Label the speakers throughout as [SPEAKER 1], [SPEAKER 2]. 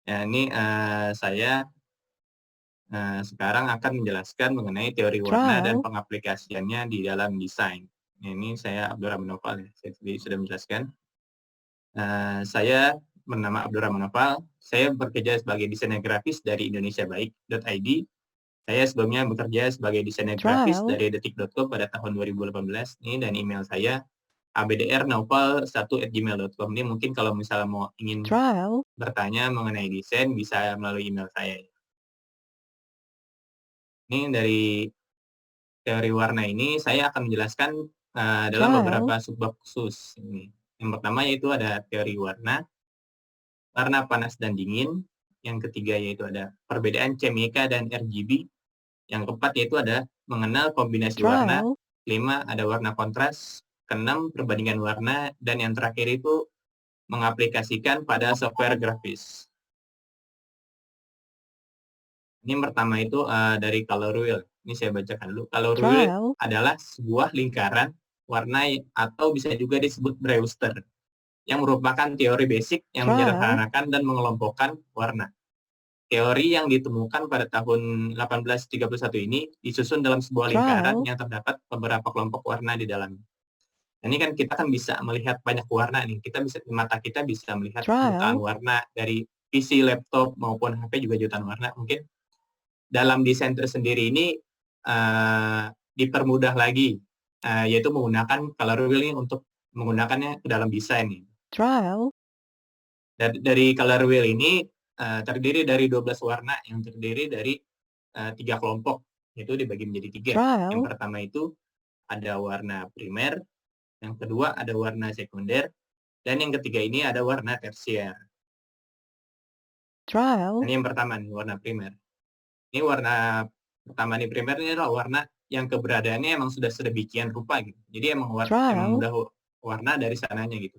[SPEAKER 1] Ya ini, saya, sekarang akan menjelaskan mengenai teori warna dan
[SPEAKER 2] Trial.
[SPEAKER 1] pengaplikasiannya di dalam desain. Nah, ini saya Abdurrahman Nopal ya, saya tadi sudah menjelaskan. Saya bernama Abdurrahman Nopal, saya bekerja sebagai desainer grafis dari indonesiabaik.id. Saya sebelumnya bekerja sebagai desainer grafis
[SPEAKER 2] Trial.
[SPEAKER 1] dari detik.com pada tahun 2018 nih, dan email saya abdrnopal1@gmail.com. Ini mungkin kalau misalnya mau ingin
[SPEAKER 2] Trial.
[SPEAKER 1] bertanya mengenai desain bisa melalui email saya. Ini dari teori warna ini saya akan menjelaskan, dalam
[SPEAKER 2] Trial.
[SPEAKER 1] beberapa subbab khusus ini. Yang pertama yaitu ada teori warna, warna panas dan dingin. Yang ketiga yaitu ada perbedaan CMYK dan RGB. Yang keempat yaitu ada mengenal kombinasi warna.
[SPEAKER 2] Trial.
[SPEAKER 1] Kelima ada warna kontras. Keenam perbandingan warna, dan yang terakhir itu mengaplikasikan pada software grafis. Ini yang pertama itu, dari color wheel. Ini saya bacakan dulu. Color wheel
[SPEAKER 2] Trial.
[SPEAKER 1] adalah sebuah lingkaran warna atau bisa juga disebut Brewster, yang merupakan teori basic yang
[SPEAKER 2] Trial.
[SPEAKER 1] menyederhanakan dan mengelompokkan warna. Teori yang ditemukan pada tahun 1831 ini disusun dalam sebuah lingkaran
[SPEAKER 2] Trial.
[SPEAKER 1] yang terdapat beberapa kelompok warna di dalamnya. Ini kan kita kan bisa melihat banyak warna nih. Mata kita bisa melihat jutaan
[SPEAKER 2] Trial.
[SPEAKER 1] warna dari PC, laptop maupun HP juga jutaan warna. Mungkin dalam desain tersendiri ini, dipermudah lagi, yaitu menggunakan color wheel untuk menggunakannya ke dalam desain nih.
[SPEAKER 2] Trial.
[SPEAKER 1] Dari color wheel ini, terdiri dari 12 warna yang terdiri dari, 3 kelompok, yaitu dibagi menjadi 3. Yang
[SPEAKER 2] Trial.
[SPEAKER 1] pertama itu ada warna primer, yang kedua ada warna sekunder, dan yang ketiga ini ada warna tersier. Nah,
[SPEAKER 2] Trial.
[SPEAKER 1] ini yang pertama nih, warna primer. Ini warna pertama nih, primer ini adalah warna yang keberadaannya emang sudah sedemikian rupa gitu. Jadi emang
[SPEAKER 2] Trial.
[SPEAKER 1] udah warna dari sananya gitu.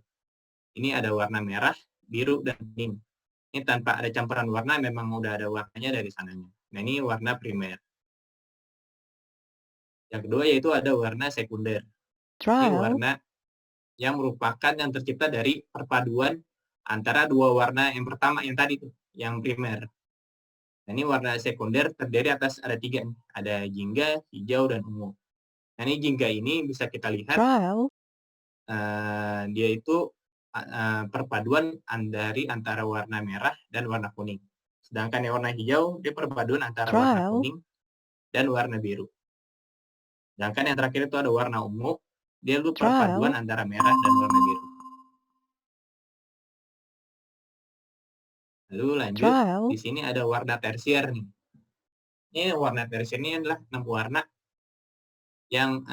[SPEAKER 1] Ini ada warna merah, biru, dan kuning. Ini tanpa ada campuran warna, memang udah ada warnanya dari sananya. Nah, ini warna primer. Yang kedua yaitu ada warna sekunder. Ini
[SPEAKER 2] Trial.
[SPEAKER 1] warna yang merupakan yang tercipta dari perpaduan antara dua warna yang pertama yang tadi tuh, yang primer. Nah, ini warna sekunder terdiri atas ada 3 nih, ada jingga, hijau, dan ungu. Nah, ini jingga ini bisa kita lihat,
[SPEAKER 2] Trial.
[SPEAKER 1] dia itu, perpaduan dari antara warna merah dan warna kuning. Sedangkan yang warna hijau, dia perpaduan antara warna
[SPEAKER 2] Trial.
[SPEAKER 1] kuning dan warna biru. Sedangkan yang terakhir itu ada warna ungu, dia itu perpaduan
[SPEAKER 2] Trial.
[SPEAKER 1] antara merah dan warna biru. Lalu lanjut, di
[SPEAKER 2] Trial.
[SPEAKER 1] sini ada warna tersier nih. Ini warna tersier ini adalah 6 warna yang,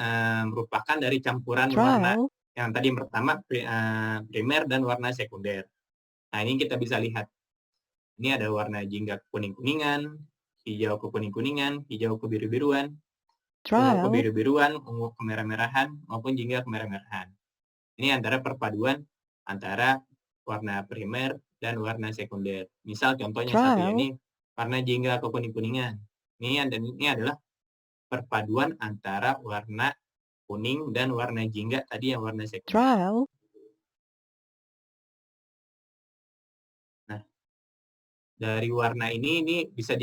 [SPEAKER 1] merupakan dari campuran warna
[SPEAKER 2] Trial.
[SPEAKER 1] yang tadi yang pertama primer dan warna sekunder. Nah, ini kita bisa lihat. Ini ada warna jingga kuning-kuningan, hijau kekuning-kuningan, hijau kebiru-biruan, ungu
[SPEAKER 2] Trial.
[SPEAKER 1] kebiru-biruan, ungu kemerah-merahan, maupun jingga kemerah-merahan. Ini antara perpaduan antara warna primer dan warna sekunder. Misal contohnya satu ya,
[SPEAKER 2] Trial.
[SPEAKER 1] ini warna jingga kekuning-kuningan. Ini adalah perpaduan antara warna kuning dan warna jingga tadi yang warna sekunder.
[SPEAKER 2] Trial.
[SPEAKER 1] Nah, dari warna ini bisa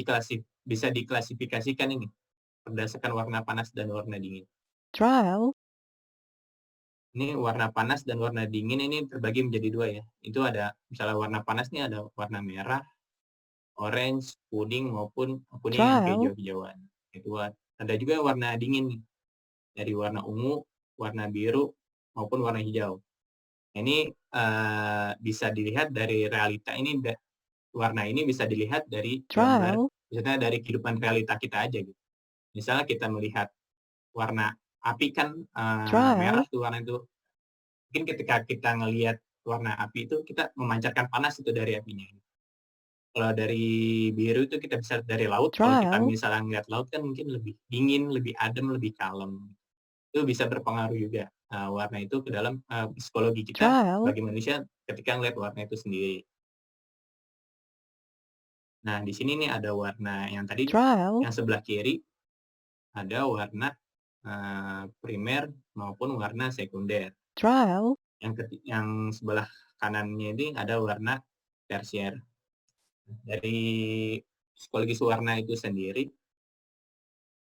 [SPEAKER 1] diklasifikasikan ini berdasarkan warna panas dan warna dingin.
[SPEAKER 2] Trial.
[SPEAKER 1] Ini warna panas dan warna dingin ini terbagi menjadi 2 ya. Itu ada misalnya warna panas nih ada warna merah, orange, kuning, maupun kuning yang
[SPEAKER 2] Trial.
[SPEAKER 1] kehijau-hijauan. Itu ada juga warna dingin nih, dari warna ungu, warna biru, maupun warna hijau. Ini, bisa dilihat dari realita ini warna ini bisa dilihat dari gambar,
[SPEAKER 2] Trial.
[SPEAKER 1] misalnya dari kehidupan realita kita aja gitu. Misalnya kita melihat warna api kan, merah
[SPEAKER 2] Trial.
[SPEAKER 1] tuh warna itu. Mungkin ketika kita ngelihat warna api itu, kita memancarkan panas itu dari apinya. Kalau dari biru itu kita bisa lihat dari laut, kalau kita
[SPEAKER 2] Trial.
[SPEAKER 1] misalnya ngelihat laut kan mungkin lebih dingin, lebih adem, lebih kalem. Itu bisa berpengaruh juga, warna itu ke dalam, psikologi kita
[SPEAKER 2] Trial.
[SPEAKER 1] sebagai manusia ketika ngelihat warna itu sendiri. Nah, di sini nih ada warna yang tadi,
[SPEAKER 2] Trial.
[SPEAKER 1] yang sebelah kiri ada warna, primer maupun warna sekunder.
[SPEAKER 2] Trial.
[SPEAKER 1] Yang sebelah kanannya ini ada warna tersier. Dari psikologis warna itu sendiri,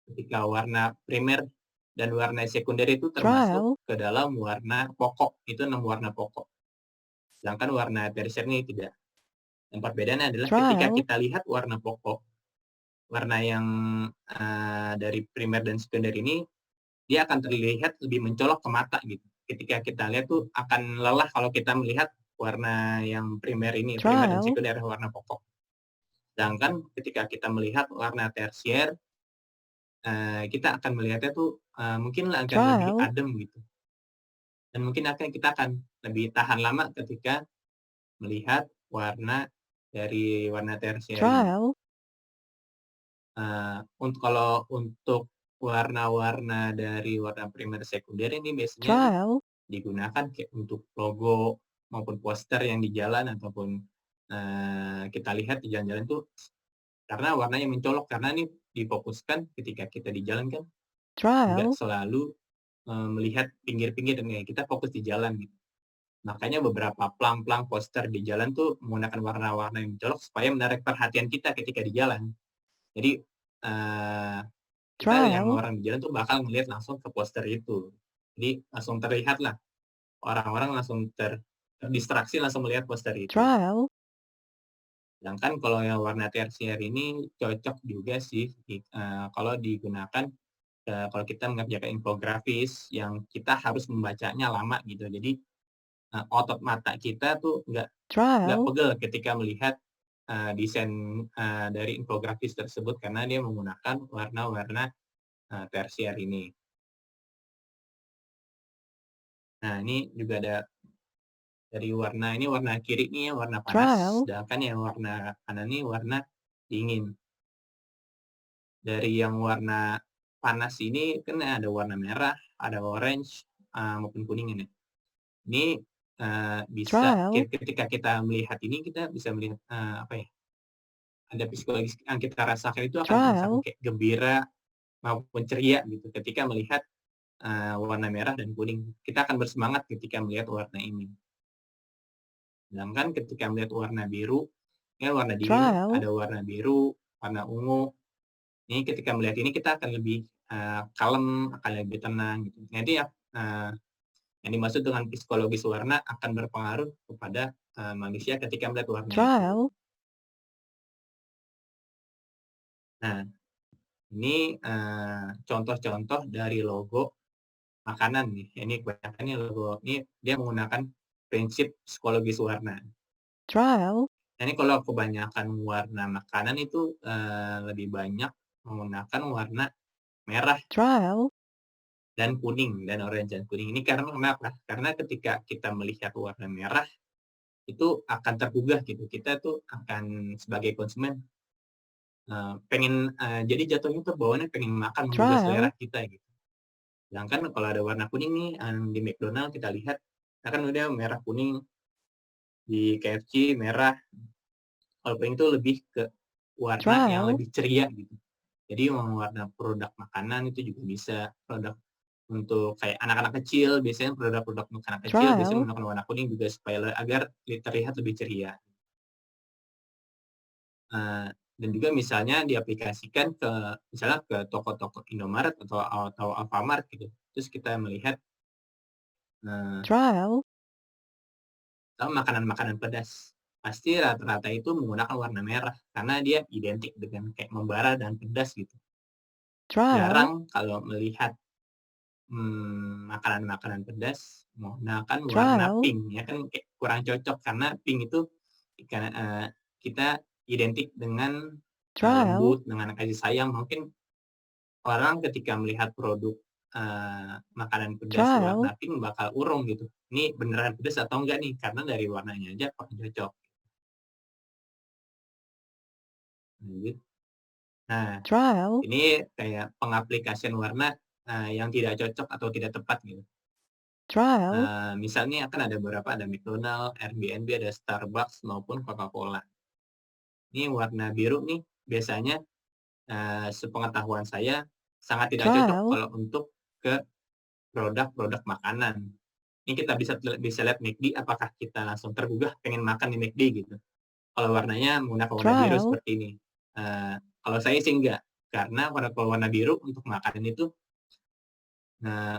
[SPEAKER 1] ketika warna primer dan warna sekunder itu termasuk
[SPEAKER 2] trial,
[SPEAKER 1] ke dalam warna pokok, itu 6 warna pokok. Sedangkan warna tersier ini tidak. Dan perbedaannya adalah ketika
[SPEAKER 2] trial,
[SPEAKER 1] kita lihat warna pokok, warna yang dari primer dan sekunder ini, dia akan terlihat lebih mencolok ke mata gitu. Ketika kita lihat tuh akan lelah kalau kita melihat warna yang primer ini, primer dan
[SPEAKER 2] trial,
[SPEAKER 1] sekunder warna pokok. Sedangkan ketika kita melihat warna tersier, kita akan melihatnya tuh, mungkin akan lebih
[SPEAKER 2] trial,
[SPEAKER 1] adem gitu. Dan mungkin kita akan lebih tahan lama ketika melihat warna dari warna tersier ini.
[SPEAKER 2] trial,
[SPEAKER 1] Kalau untuk warna-warna dari warna primer sekunder ini biasanya
[SPEAKER 2] trial,
[SPEAKER 1] digunakan kayak untuk logo maupun poster yang di jalan ataupun, kita lihat di jalan-jalan tuh karena warnanya mencolok, karena ini difokuskan ketika kita di jalan kan nggak
[SPEAKER 2] trial,
[SPEAKER 1] selalu, melihat pinggir-pinggir dan kayak kita fokus di jalan gitu. Makanya beberapa plang-plang poster di jalan tuh menggunakan warna-warna yang mencolok supaya menarik perhatian kita ketika di jalan. Jadi, eee, kita yang
[SPEAKER 2] trial,
[SPEAKER 1] orang di jalan tuh bakal melihat langsung ke poster itu. Jadi langsung terlihat lah, orang-orang langsung terdistraksi langsung melihat poster itu.
[SPEAKER 2] trial,
[SPEAKER 1] Sedangkan kalau yang warna tersier ini cocok juga sih kalau digunakan, kalau kita mengerjakan infografis yang kita harus membacanya lama gitu. Jadi, otot mata kita tuh nggak
[SPEAKER 2] trial,
[SPEAKER 1] pegel ketika melihat, desain, dari infografis tersebut karena dia menggunakan warna-warna, tersier ini. Nah, ini juga ada dari warna ini warna kiri nih warna panas,
[SPEAKER 2] trial,
[SPEAKER 1] sedangkan yang warna kanan ini warna dingin. Dari yang warna panas ini kan ada warna merah, ada orange, maupun kuning ini. Ini, bisa
[SPEAKER 2] trial,
[SPEAKER 1] ketika kita melihat ini kita bisa melihat, apa ya, ada psikologis yang kita rasakan itu akan merasakan
[SPEAKER 2] trial,
[SPEAKER 1] kayak gembira maupun ceria gitu ketika melihat, warna merah dan kuning. Kita akan bersemangat ketika melihat warna ini. Sedangkan ketika melihat warna biru, ya warna dingin,
[SPEAKER 2] trial,
[SPEAKER 1] ada warna biru, warna ungu. Ini ketika melihat ini kita akan lebih, kalem, akan lebih tenang gitu. Nah itu ya, yang dimaksud dengan psikologis warna akan berpengaruh kepada, manusia ketika melihat warna itu.
[SPEAKER 2] trial,
[SPEAKER 1] Nah, ini, contoh-contoh dari logo makanan nih, ini kebanyakan nih logo ini dia menggunakan prinsip psikologis warna.
[SPEAKER 2] trial,
[SPEAKER 1] Nah, ini kalau kebanyakan warna makanan itu, lebih banyak menggunakan warna merah
[SPEAKER 2] trial,
[SPEAKER 1] dan kuning dan orange dan kuning. Ini karena kenapa? Karena ketika kita melihat warna merah, itu akan tergugah gitu. Kita tuh akan sebagai konsumen, pengen, jadi jatuhnya tuh bawaannya pengen makan, menggugah selera
[SPEAKER 2] trial,
[SPEAKER 1] kita gitu. Sedangkan kalau ada warna kuning nih, di McDonald kita lihat, nah kan udah merah kuning, di KFC merah, kalau pink itu lebih ke warna yang
[SPEAKER 2] trial,
[SPEAKER 1] lebih ceria gitu. Jadi warna produk makanan itu juga bisa, produk untuk kayak anak-anak kecil, biasanya produk-produk untuk anak kecil biasanya
[SPEAKER 2] trial,
[SPEAKER 1] menggunakan warna kuning juga supaya agar terlihat lebih ceria. Dan juga misalnya diaplikasikan ke misalnya ke toko-toko Indomaret atau Alfamart gitu. Terus kita melihat, eee,
[SPEAKER 2] trial,
[SPEAKER 1] makanan-makanan pedas. Pasti rata-rata itu menggunakan warna merah, karena dia identik dengan kayak membara dan pedas gitu.
[SPEAKER 2] trial,
[SPEAKER 1] Jarang kalau melihat, makanan-makanan pedas menggunakan warna
[SPEAKER 2] trial,
[SPEAKER 1] pink, ya kan kayak kurang cocok karena pink itu karena, kita identik dengan,
[SPEAKER 2] trial,
[SPEAKER 1] lembut, dengan kasih sayang. Mungkin orang ketika melihat produk, makanan pedas warna
[SPEAKER 2] trial,
[SPEAKER 1] pink bakal urung gitu, "Ini beneran pedes atau enggak nih?" Karena dari warnanya aja kurang cocok, gitu. Nah,
[SPEAKER 2] trial,
[SPEAKER 1] ini kayak pengaplikasian warna, yang tidak cocok atau tidak tepat gitu.
[SPEAKER 2] trial,
[SPEAKER 1] Misalnya kan ada beberapa, ada McDonald, Airbnb, ada Starbucks, maupun Coca-Cola. Ini warna biru nih biasanya, sepengetahuan saya sangat tidak cocok
[SPEAKER 2] trial,
[SPEAKER 1] kalau untuk ke produk-produk makanan. Ini kita bisa bisa lihat McD, apakah kita langsung tergugah pengen makan di McD gitu. kalau warnanya menggunakan warna biru
[SPEAKER 2] Trial.
[SPEAKER 1] seperti ini. Kalau saya sih enggak, karena kalau warna biru untuk makanan itu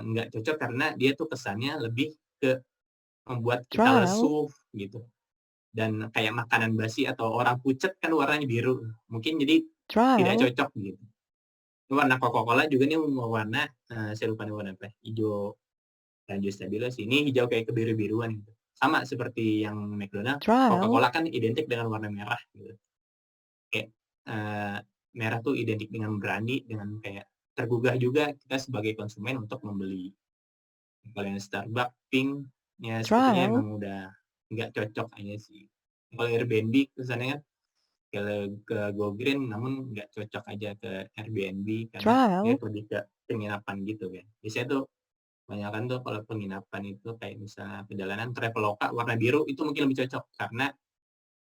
[SPEAKER 1] enggak cocok karena dia tuh kesannya lebih ke membuat kita
[SPEAKER 2] Trial.
[SPEAKER 1] lesu gitu. Dan kayak makanan basi atau orang pucet kan warnanya biru, mungkin jadi tidak
[SPEAKER 2] Trial.
[SPEAKER 1] cocok gitu. Warna Coca-Cola juga nih warna, saya lupa nih warna apa, hijau lanjut stabilo sih, ini hijau kayak kebiru-biruan gitu. Sama seperti yang McDonald,
[SPEAKER 2] Trial.
[SPEAKER 1] Coca-Cola kan identik dengan warna merah gitu. Kayak, merah tuh identik dengan berani, dengan kayak tergugah juga kita sebagai konsumen untuk membeli. Kalau yang Starbucks pink, ya sepertinya
[SPEAKER 2] Trial.
[SPEAKER 1] emang udah nggak cocok aja sih. Kalau Airbnb kesannya kan kalau ke Go Green namun nggak cocok aja ke Airbnb karena dia
[SPEAKER 2] Trial.
[SPEAKER 1] lebih ke penginapan gitu kan. Biasanya tuh kebanyakan tuh kalau penginapan itu kayak misalnya perjalanan Traveloka warna biru itu mungkin lebih cocok karena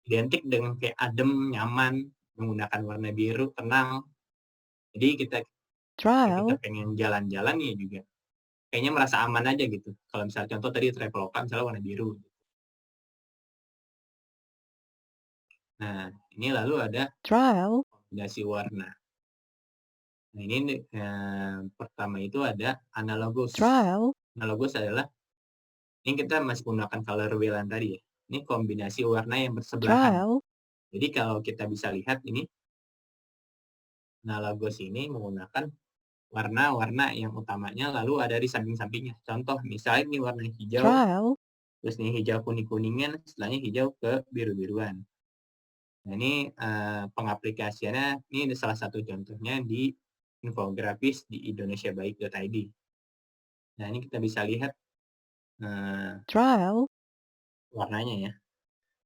[SPEAKER 1] identik dengan kayak adem, nyaman, menggunakan warna biru, tenang. Jadi kita
[SPEAKER 2] Trial.
[SPEAKER 1] pengen jalan-jalan ya juga kayaknya merasa aman aja gitu. Kalau misalnya contoh tadi Traveloka misalnya warna biru. Nah, ini lalu ada
[SPEAKER 2] Trial.
[SPEAKER 1] kombinasi warna. Nah, ini pertama itu ada analogus.
[SPEAKER 2] Trial.
[SPEAKER 1] Analogus adalah ini kita masih menggunakan color wheel yang tadi ya. Ini kombinasi warna yang bersebelahan.
[SPEAKER 2] Trial.
[SPEAKER 1] Jadi kalau kita bisa lihat ini analogous ini menggunakan warna-warna yang utamanya lalu ada di samping-sampingnya. Contoh misalnya ini warna hijau,
[SPEAKER 2] Trial.
[SPEAKER 1] terus ini hijau kuning-kuningan, setelahnya hijau ke biru-biruan. Nah ini pengaplikasiannya, ini salah satu contohnya di infografis di indonesiabaik.id. Nah ini kita bisa lihat
[SPEAKER 2] Trial.
[SPEAKER 1] warnanya ya.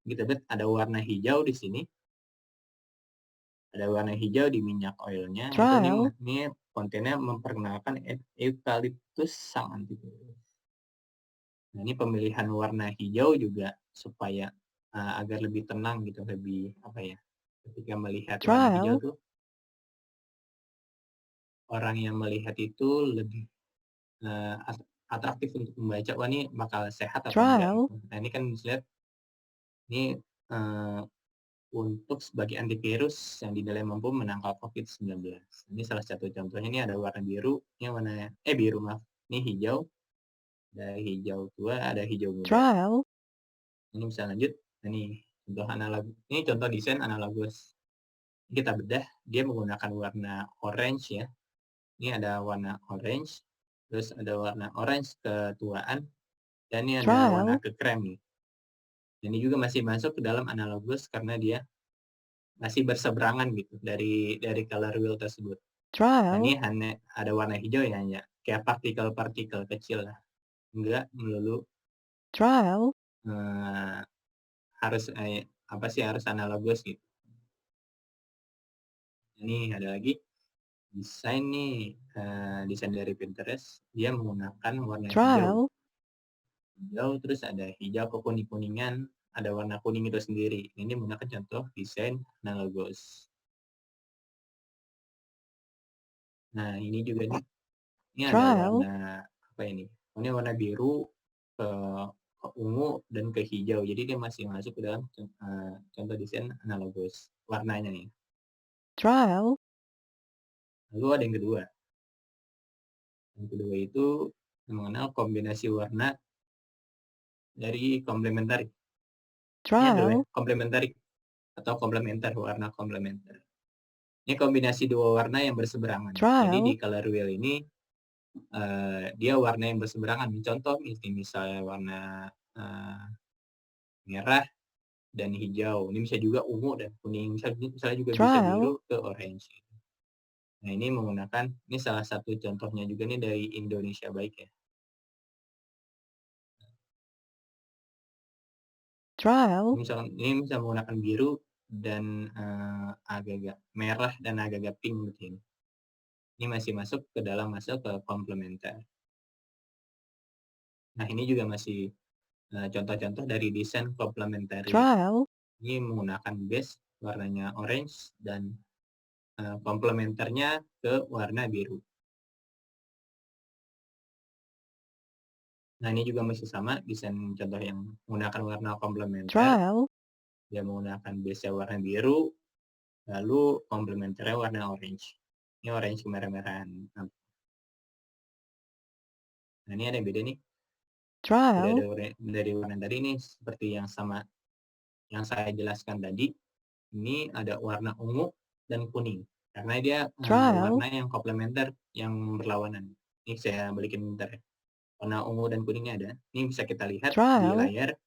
[SPEAKER 1] Kita lihat ada warna hijau di sini, ada warna hijau di minyak oilnya, itu
[SPEAKER 2] Trial.
[SPEAKER 1] ini kontennya memperkenalkan eukaliptus sang antivirus. Nah, ini pemilihan warna hijau juga supaya agar lebih tenang gitu, lebih apa ya? Ketika melihat warna hijau
[SPEAKER 2] Trial.
[SPEAKER 1] tuh orang yang melihat itu lebih atraktif untuk membaca, wah ini bakal sehat atau enggak
[SPEAKER 2] Trial.
[SPEAKER 1] gitu. Nah, ini kan bisa lihat ini untuk sebagai antivirus yang dinilai mampu menangkal COVID-19. Ini salah satu contohnya, ini ada warna biru, ini warna biru maaf, ini hijau, ada hijau tua, ada hijau muda.
[SPEAKER 2] Trial.
[SPEAKER 1] Ini bisa lanjut. Nah, ini contoh analog, ini contoh desain analogus. Kita bedah, dia menggunakan warna orange ya. Ini ada warna orange, terus ada warna orange ketuaan, dan ini ada warna
[SPEAKER 2] Trial.
[SPEAKER 1] ke krem nih. Ini juga masih masuk ke dalam analogus karena dia masih berseberangan gitu dari color wheel tersebut. Nah,
[SPEAKER 2] Trial.
[SPEAKER 1] ini hanya ada warna hijau ya, hanya kayak partikel-partikel kecil lah. Enggak melulu
[SPEAKER 2] Trial.
[SPEAKER 1] harus apa sih harus analogus gitu. Ini ada lagi desain nih, desain dari Pinterest, dia menggunakan warna hijau.
[SPEAKER 2] Trial.
[SPEAKER 1] Hijau, terus ada hijau ke kuning-kuningan, ada warna kuning itu sendiri. Ini menggunakan contoh desain analogous. Nah, ini juga nih, ini ada
[SPEAKER 2] Trial.
[SPEAKER 1] warna apa ini? Ini warna biru ke ungu dan ke hijau. Jadi dia masih masuk ke dalam contoh desain analogous warnanya nih.
[SPEAKER 2] Trial.
[SPEAKER 1] Lalu ada yang kedua. Yang kedua itu mengenal kombinasi warna dari komplementari. Ini adalah
[SPEAKER 2] Trial.
[SPEAKER 1] komplementari atau komplementer, warna komplementer. Ini kombinasi dua warna yang berseberangan. Jadi di
[SPEAKER 2] Trial.
[SPEAKER 1] color wheel ini dia warna yang berseberangan. Contoh misalnya warna merah dan hijau. Ini bisa juga ungu dan kuning. Misalnya juga bisa
[SPEAKER 2] Trial.
[SPEAKER 1] biru ke orange. Nah ini menggunakan, ini salah satu contohnya juga nih dari Indonesia Baik ya.
[SPEAKER 2] Trial.
[SPEAKER 1] Ini bisa menggunakan biru dan agak-agak merah dan agak-agak pink gitu. Ini masih masuk ke komplementer. Nah ini juga masih contoh-contoh dari desain komplementari.
[SPEAKER 2] Trial.
[SPEAKER 1] Ini menggunakan base warnanya orange dan komplementernya ke warna biru. Nah ini juga masih sama desain contoh yang menggunakan warna komplementer.
[SPEAKER 2] Trial.
[SPEAKER 1] Dia menggunakan base warna biru, lalu komplementernya warna orange. Ini orange kemerah-merahan. Nah, ini ada yang beda nih.
[SPEAKER 2] trial,
[SPEAKER 1] Dari warna tadi ini seperti yang sama yang saya jelaskan tadi. Ini ada warna ungu dan kuning. Karena dia
[SPEAKER 2] trial,
[SPEAKER 1] warna yang komplementer, yang berlawanan. Ini saya balikin bentar ya. Warna ungu dan kuningnya ada. Ini bisa kita lihat di
[SPEAKER 2] trial,
[SPEAKER 1] layar.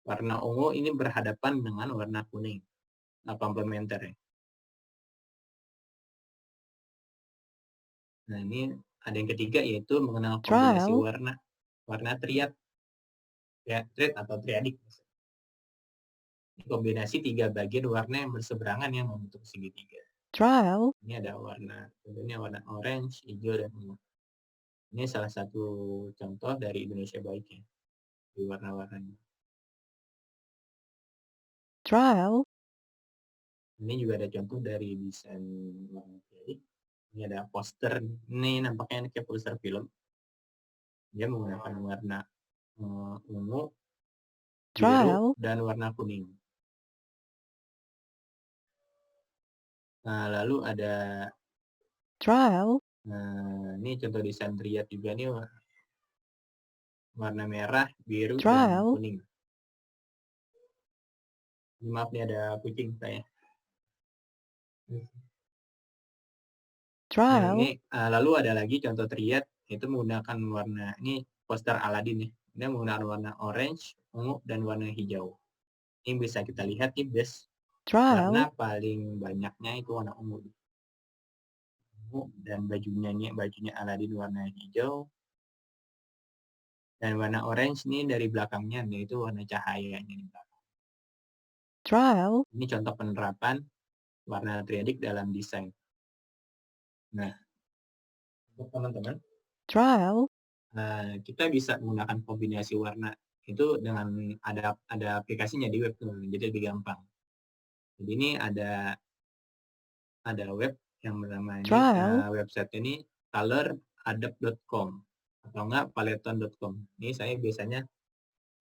[SPEAKER 1] Warna ungu ini berhadapan dengan warna kuning. Nah, komplementer ya. Nah, ini ada yang ketiga yaitu mengenal kombinasi
[SPEAKER 2] trial,
[SPEAKER 1] warna. Warna triad. Ya, triad atau triadik. Ini kombinasi 3 bagian warna yang berseberangan yang membentuk segitiga.
[SPEAKER 2] trial,
[SPEAKER 1] Ini ada tentunya warna orange, hijau, dan ungu. Ini salah satu contoh dari Indonesia baik ya, di warna-warnanya.
[SPEAKER 2] trial,
[SPEAKER 1] Ini juga ada contoh dari desain warna triadik. Ini ada poster, ini nampaknya kayak poster film. Dia menggunakan warna ungu, biru,
[SPEAKER 2] trial,
[SPEAKER 1] dan warna kuning. Nah, lalu ada
[SPEAKER 2] trial,
[SPEAKER 1] ini contoh desain triad juga nih, warna merah, biru, dan
[SPEAKER 2] trial,
[SPEAKER 1] kuning. Maaf nih ada kucing saya. Nah,
[SPEAKER 2] trial,
[SPEAKER 1] ini lalu ada lagi contoh triad itu menggunakan warna ini poster Aladin nih. Dia menggunakan warna orange, ungu, dan warna hijau. Ini bisa kita lihat di base warna
[SPEAKER 2] trial,
[SPEAKER 1] paling banyaknya itu warna ungu. Ungu dan bajunya Aladin warna hijau. Dan warna orange ini dari belakangnya, yaitu warna cahayanya di belakang.
[SPEAKER 2] trial,
[SPEAKER 1] Ini contoh penerapan warna triadik dalam desain. Nah, untuk teman-teman,
[SPEAKER 2] trial,
[SPEAKER 1] kita bisa menggunakan kombinasi warna itu dengan ada aplikasinya di web tuh, jadi lebih gampang. Jadi ini ada web yang bernama ini
[SPEAKER 2] trial,
[SPEAKER 1] website ini coloradap.com atau enggak paleton.com. Ini saya biasanya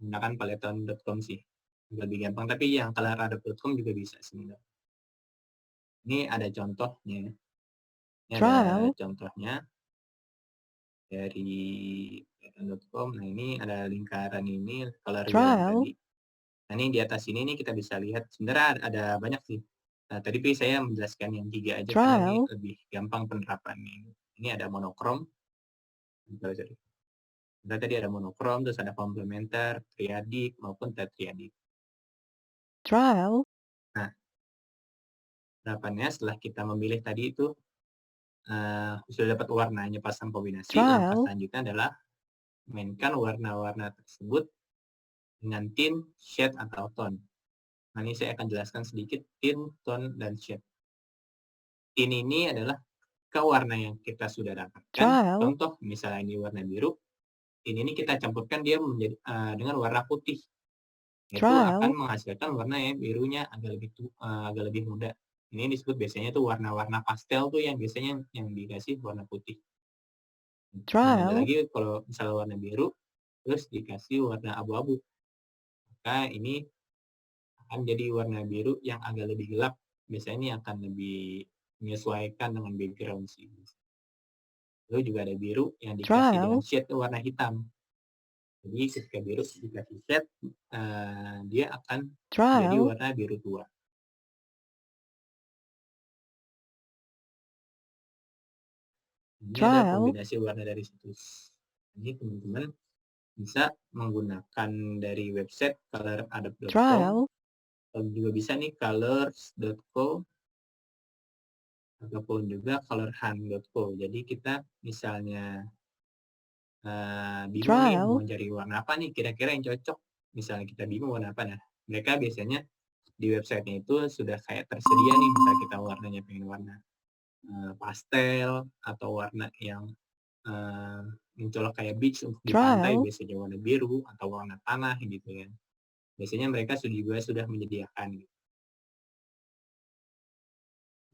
[SPEAKER 1] menggunakan paleton.com sih, lebih gampang. Tapi yang coloradap.com juga bisa sebenarnya. Ini ada contohnya. Ini ada
[SPEAKER 2] trial,
[SPEAKER 1] contohnya dari paleton.com. Nah, ini ada lingkaran ini color wheel yang
[SPEAKER 2] trial,
[SPEAKER 1] tadi. Nah, ini di atas ini nih kita bisa lihat sebenarnya ada banyak sih. Nah, tadi saya menjelaskan yang 3 aja karena ini
[SPEAKER 2] trial,
[SPEAKER 1] lebih gampang penerapannya. Ini ada monokrom. Tadi ada monokrom, terus ada komplementer, triadik, maupun tetriadik.
[SPEAKER 2] trial,
[SPEAKER 1] Nah, penerapannya setelah kita memilih tadi itu, sudah dapat warnanya pasang kombinasi, langkah
[SPEAKER 2] trial,
[SPEAKER 1] selanjutnya adalah mainkan warna-warna tersebut dengan tint, shade, atau tone. Nah, ini saya akan jelaskan sedikit tint, tone, dan shade. Tint ini adalah ke warna yang kita sudah dapatkan.
[SPEAKER 2] trial,
[SPEAKER 1] Contoh, misalnya ini warna biru, ini kita campurkan dia menjadi dengan warna putih. Itu akan
[SPEAKER 2] trial,
[SPEAKER 1] menghasilkan warna yang birunya agak lebih muda. Ini disebut biasanya tuh warna-warna pastel tuh yang biasanya yang dikasih warna putih. Nah, ada
[SPEAKER 2] trial,
[SPEAKER 1] lagi kalau misalnya warna biru, terus dikasih warna abu-abu. Maka ini akan jadi warna biru yang agak lebih gelap. Biasanya ini akan lebih menyesuaikan dengan background sih. Lalu juga ada biru yang dikasih dengan
[SPEAKER 2] trial,
[SPEAKER 1] shade warna hitam. Jadi ketika biru dikasih shade, dia akan jadi
[SPEAKER 2] trial,
[SPEAKER 1] warna biru tua. Ini ada
[SPEAKER 2] trial,
[SPEAKER 1] kombinasi warna dari situs. Ini teman-teman bisa menggunakan dari website coloradap.com
[SPEAKER 2] trial,
[SPEAKER 1] atau juga bisa nih colors.co ataupun juga colorhunt.co. Jadi kita misalnya bingung nih mau
[SPEAKER 2] trial,
[SPEAKER 1] cari warna apa nih kira-kira yang cocok. Misalnya kita bingung warna apa, nah mereka biasanya di websitenya itu sudah kayak tersedia nih, misalnya kita warnanya pengen warna pastel atau warna yang mencolok kayak beach untuk di pantai,
[SPEAKER 2] trial,
[SPEAKER 1] biasanya warna biru atau warna tanah gitu kan. Biasanya mereka sudah menyediakan.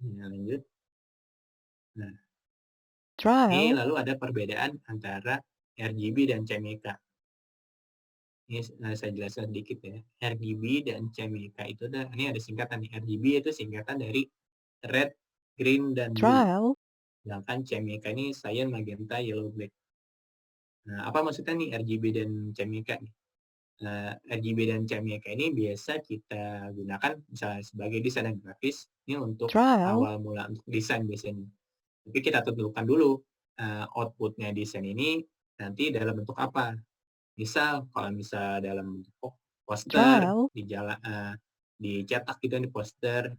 [SPEAKER 1] Ya, lanjut. Nah, ini
[SPEAKER 2] trial,
[SPEAKER 1] lalu ada perbedaan antara RGB dan CMYK. Ini saya jelaskan sedikit ya. RGB dan CMYK itu ini ada singkatan nih. RGB itu singkatan dari red, green, dan blue.
[SPEAKER 2] trial,
[SPEAKER 1] Sedangkan CMYK ini cyan, magenta, yellow, black. Nah, apa maksudnya nih RGB dan CMYK nih? RGB dan CMYK ini biasa kita gunakan misalnya sebagai desainer grafis, ini untuk
[SPEAKER 2] trial,
[SPEAKER 1] awal mula untuk desain biasanya. Tapi kita tentukan dulu output-nya desain ini nanti dalam bentuk apa. Misal kalau misal dalam bentuk poster,
[SPEAKER 2] trial,
[SPEAKER 1] dicetak gitu di poster,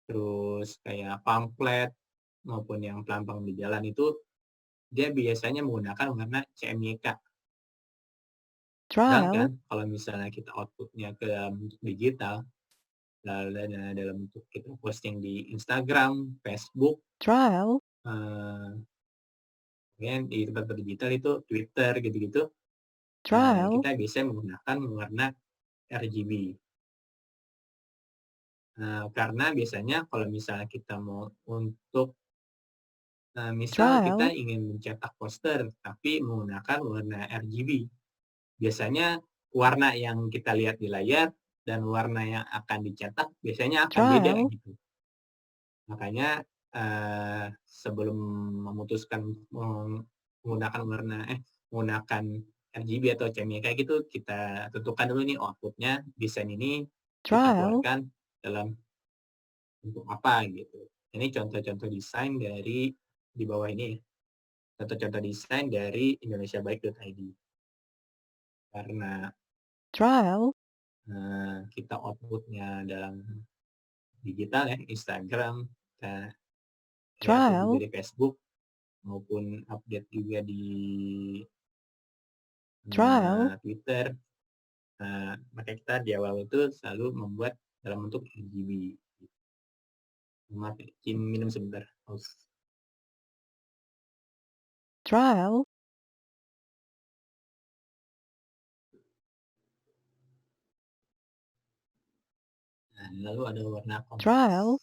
[SPEAKER 1] terus kayak pamflet maupun yang pelampang di jalan itu dia biasanya menggunakan warna CMYK.
[SPEAKER 2] trial,
[SPEAKER 1] Sedangkan kalau misalnya kita output-nya ke bentuk digital, dalam bentuk kita posting di Instagram, Facebook,
[SPEAKER 2] trial,
[SPEAKER 1] eh, di tempat digital itu Twitter gitu-gitu,
[SPEAKER 2] trial,
[SPEAKER 1] kita bisa menggunakan warna RGB. Karena biasanya kalau misalnya kita mau untuk misal kita
[SPEAKER 2] trial,
[SPEAKER 1] ingin mencetak poster tapi menggunakan warna RGB, biasanya warna yang kita lihat di layar dan warna yang akan dicetak biasanya akan beda
[SPEAKER 2] trial,
[SPEAKER 1] gitu. Makanya sebelum memutuskan menggunakan RGB atau CMYK gitu, kita tentukan dulu nih output-nya desain ini kita
[SPEAKER 2] trial,
[SPEAKER 1] keluarkan dalam bentuk apa gitu. Ini contoh-contoh desain dari di bawah ini ya. Contoh-contoh desain dari indonesiabaik.id. Karena
[SPEAKER 2] trial,
[SPEAKER 1] kita output-nya dalam digital ya, Instagram, kita update juga
[SPEAKER 2] trial,
[SPEAKER 1] di Facebook, maupun update juga di
[SPEAKER 2] trial,
[SPEAKER 1] Twitter. Maka kita di awal itu selalu membuat dalam bentuk RGB. Maaf, minum sebentar. Haus.
[SPEAKER 2] trial,
[SPEAKER 1] Nah, lalu ada warna kontras.
[SPEAKER 2] trial,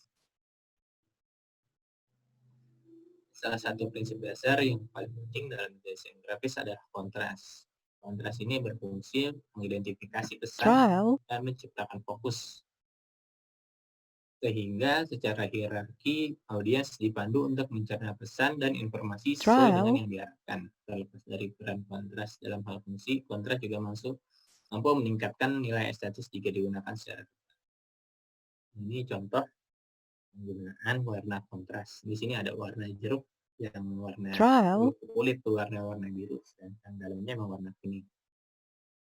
[SPEAKER 1] Salah satu prinsip dasar yang paling penting dalam desain grafis adalah kontras. Kontras ini berfungsi mengidentifikasi pesan
[SPEAKER 2] trial,
[SPEAKER 1] dan menciptakan fokus, sehingga secara hierarki audiens dipandu untuk mencerna pesan dan informasi sesuai dengan
[SPEAKER 2] trial,
[SPEAKER 1] yang diharapkan. Terlepas dari peran kontras dalam hal fungsi, kontras juga mampu meningkatkan nilai estetis jika digunakan secara tepat. Ini contoh penggunaan warna kontras. Di sini ada warna jeruk yang warna
[SPEAKER 2] trial,
[SPEAKER 1] kulit tuh warna-warna biru, sedangkan dalamnya memang warna kuning.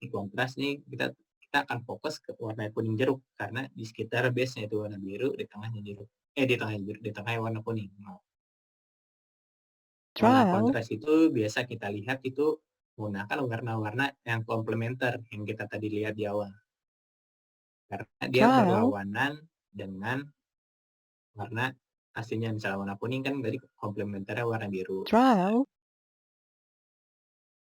[SPEAKER 1] Ini kontras nih kita akan fokus ke warna kuning jeruk karena di sekitar base-nya itu warna biru, di tengahnya jeruk. Di tengahnya warna kuning. Warna
[SPEAKER 2] trial,
[SPEAKER 1] kontras itu biasa kita lihat itu menggunakan warna-warna yang komplementer yang kita tadi lihat di awal. Karena dia
[SPEAKER 2] trial,
[SPEAKER 1] berlawanan dengan warna aslinya. Misalnya warna kuning kan dari komplementernya warna biru.
[SPEAKER 2] trial,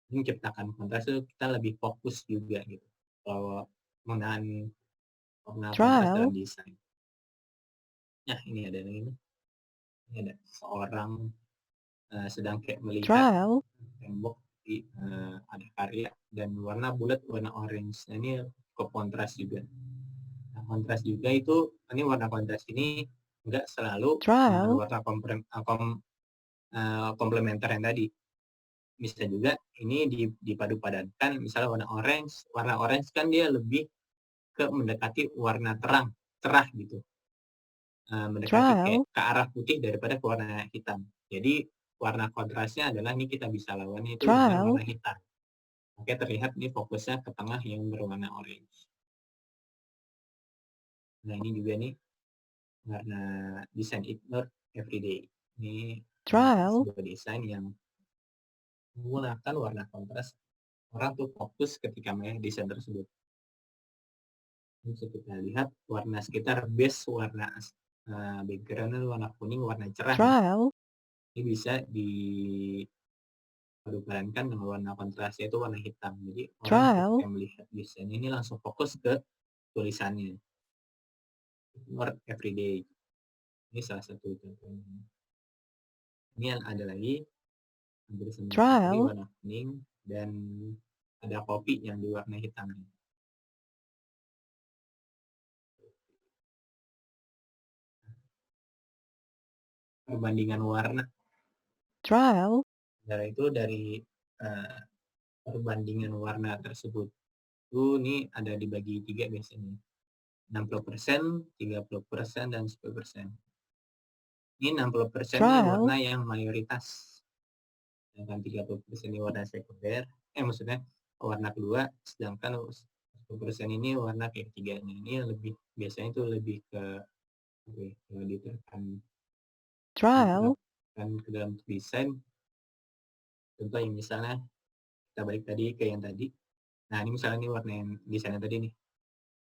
[SPEAKER 1] Menciptakan kontras itu kita lebih fokus juga gitu. Kalau menggunakan warna kontras dalam
[SPEAKER 2] trial,
[SPEAKER 1] desain. Nah, ini ada ini. Ini ada seorang sedang kayak melihat
[SPEAKER 2] trial,
[SPEAKER 1] tembok di ada karya dan warna bulat warna orange. Nah, ini cukup kontras juga. Nah, kontras juga itu ini warna kontras ini enggak selalu
[SPEAKER 2] trial,
[SPEAKER 1] warna komplementer yang tadi. Bisa juga ini dipadu-padankan misalnya warna orange kan dia lebih ke mendekati warna cerah gitu. Mendekati kayak
[SPEAKER 2] trial,
[SPEAKER 1] ke arah putih daripada ke warna hitam. Jadi warna kontrasnya adalah ini kita bisa lawannya itu dengan
[SPEAKER 2] trial,
[SPEAKER 1] warna hitam. Oke, terlihat ini fokusnya ke tengah yang berwarna orange. Nah, ini juga nih warna desain Ignore Everyday. Ini
[SPEAKER 2] trial,
[SPEAKER 1] sebuah desain yang menggunakan warna kontras. Orang tuh fokus ketika main desain tersebut. Ini bisa kita lihat warna sekitar base warna background warna kuning, warna cerah.
[SPEAKER 2] trial,
[SPEAKER 1] Ini bisa dipadupadankan dengan warna kontrasnya itu warna hitam. Jadi orang ketika
[SPEAKER 2] trial,
[SPEAKER 1] melihat desain ini langsung fokus ke tulisannya. Ignore Everyday. Ini salah satu contohnya. Ini yang ada lagi hampir sama tadi
[SPEAKER 2] trial,
[SPEAKER 1] warna kuning dan ada kopi yang diwarnai hitam. Perbandingan warna.
[SPEAKER 2] trial,
[SPEAKER 1] Itu dari perbandingan warna tersebut. Ini ada dibagi 3 biasanya. 60%, 30%, dan 10%. Ini 60% ini
[SPEAKER 2] trial,
[SPEAKER 1] warna yang mayoritas. Sedangkan 30% ini warna sekunder. Maksudnya warna kedua, sedangkan 10% ini warna ketiganya. Ini biasanya itu lebih ke diterapkan
[SPEAKER 2] trial,
[SPEAKER 1] ke dalam desain. Contoh yang misalnya kita balik tadi ke yang tadi. Nah, ini misalnya ini warna yang desainnya tadi nih.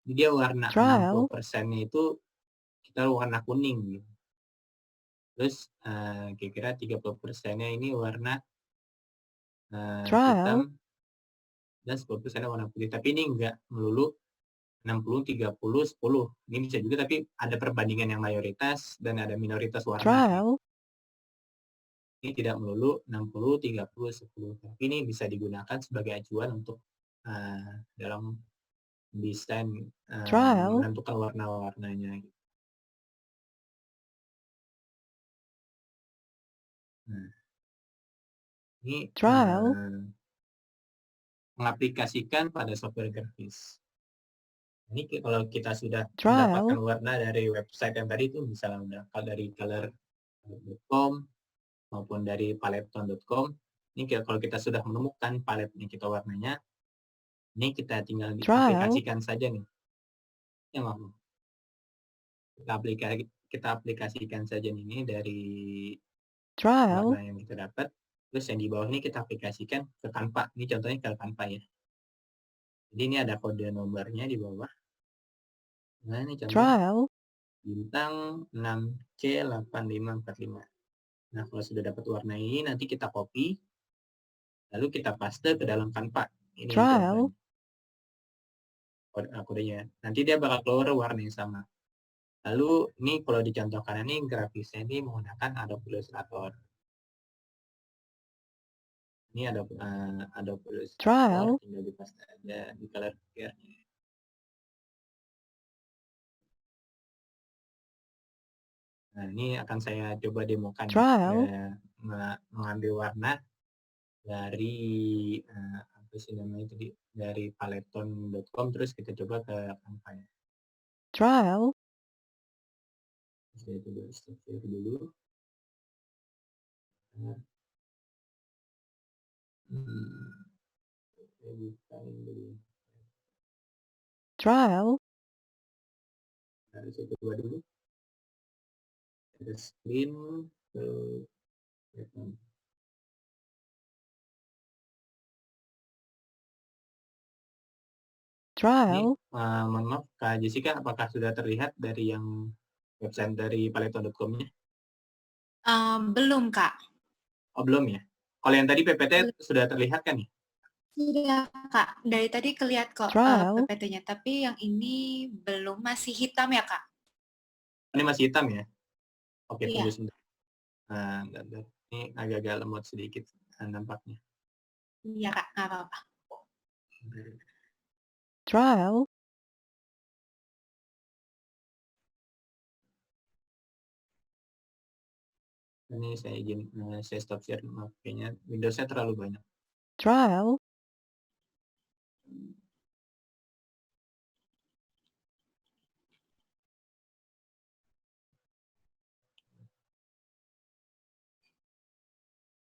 [SPEAKER 1] Jadi dia warna
[SPEAKER 2] trial,
[SPEAKER 1] 60%-nya itu kita warna kuning gitu. Terus kira-kira 30%-nya ini warna
[SPEAKER 2] trial,
[SPEAKER 1] hitam dan 10%-nya warna putih. Tapi ini enggak melulu 60, 30, 10. Ini bisa juga, tapi ada perbandingan yang mayoritas dan ada minoritas warna.
[SPEAKER 2] trial,
[SPEAKER 1] Ini tidak melulu 60, 30, 10. Tapi ini bisa digunakan sebagai acuan untuk dalam desain
[SPEAKER 2] trial,
[SPEAKER 1] menentukan warna-warnanya. Nah, ini
[SPEAKER 2] trial,
[SPEAKER 1] mengaplikasikan pada software grafis. Ini kalau kita sudah
[SPEAKER 2] trial,
[SPEAKER 1] mendapatkan warna dari website yang tadi itu, misalnya dari color.com maupun dari paleton.com. Ini kalau kita sudah menemukan paletnya kita warnanya, ini kita tinggal
[SPEAKER 2] trial,
[SPEAKER 1] diaplikasikan saja nih. Ya, maaf. Kita aplikasikan saja ini dari
[SPEAKER 2] trial,
[SPEAKER 1] warna yang kita dapat. Terus yang di bawah ini kita aplikasikan ke Canva. Ini contohnya ke Canva ya. Jadi ini ada kode nomornya di bawah. Nah, ini contoh
[SPEAKER 2] trial,
[SPEAKER 1] bintang 6C8545. Nah, kalau sudah dapat warna ini, nanti kita copy, lalu kita paste ke dalam Canva. Ini
[SPEAKER 2] trial,
[SPEAKER 1] kodenya. Nanti dia bakal keluar warna yang sama. Lalu ini kalau dicontohkan ini grafisnya ini menggunakan Adobe Illustrator. Ini Adobe Illustrator,
[SPEAKER 2] trial,
[SPEAKER 1] tinggal dipaste aja di color picker-nya. Nah, ini akan saya coba demokan ya.
[SPEAKER 2] trial,
[SPEAKER 1] Mengambil warna dari apa sih namanya tadi, dari paleton.com, terus kita coba ke Canva ya.
[SPEAKER 2] trial,
[SPEAKER 1] Saya coba stop share dulu. Saya bukain dulu.
[SPEAKER 2] trial,
[SPEAKER 1] Saya coba dulu. Ada screen ke ini,
[SPEAKER 2] trial,
[SPEAKER 1] mohon maaf Kak Jessica, apakah sudah terlihat dari yang website dari paleton.com-nya?
[SPEAKER 3] Belum, Kak.
[SPEAKER 1] Oh, belum ya? Kalau yang tadi PPT
[SPEAKER 3] Belum.
[SPEAKER 1] sudah terlihat kan ya?
[SPEAKER 3] Sudah, Kak. Dari tadi kelihatan kok
[SPEAKER 2] trial,
[SPEAKER 3] PPT-nya, tapi yang ini belum, masih hitam ya, Kak?
[SPEAKER 1] Ini masih hitam ya? Oke, tunggu
[SPEAKER 3] Iya.
[SPEAKER 1] sebentar. Ini agak-agak lemot sedikit nampaknya.
[SPEAKER 3] Iya, Kak. Nggak apa-apa.
[SPEAKER 2] trial,
[SPEAKER 1] Ini saya izin, saya stop share. Maaf, kayaknya Windows-nya terlalu banyak.
[SPEAKER 2] trial,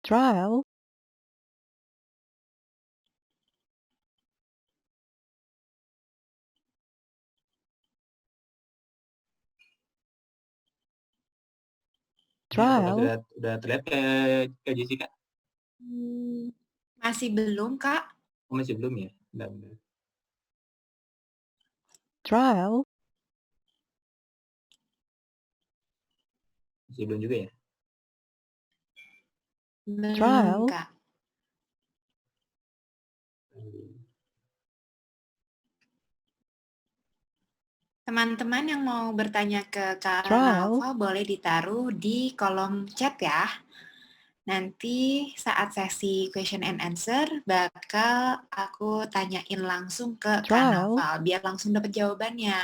[SPEAKER 2] trial,
[SPEAKER 1] Ini apakah
[SPEAKER 2] trial,
[SPEAKER 1] sudah terlihat ke Jessica?
[SPEAKER 3] Masih belum, Kak.
[SPEAKER 1] Oh, masih belum ya? Bentar.
[SPEAKER 2] trial,
[SPEAKER 1] Masih belum juga ya?
[SPEAKER 3] Belum,
[SPEAKER 2] trial,
[SPEAKER 3] Kak. Teman-teman yang mau bertanya ke Kak
[SPEAKER 2] trial,
[SPEAKER 3] Nalva boleh ditaruh di kolom chat ya. Nanti saat sesi question and answer bakal aku tanyain langsung ke Kak
[SPEAKER 2] Trial.
[SPEAKER 3] Naufal biar langsung dapat jawabannya.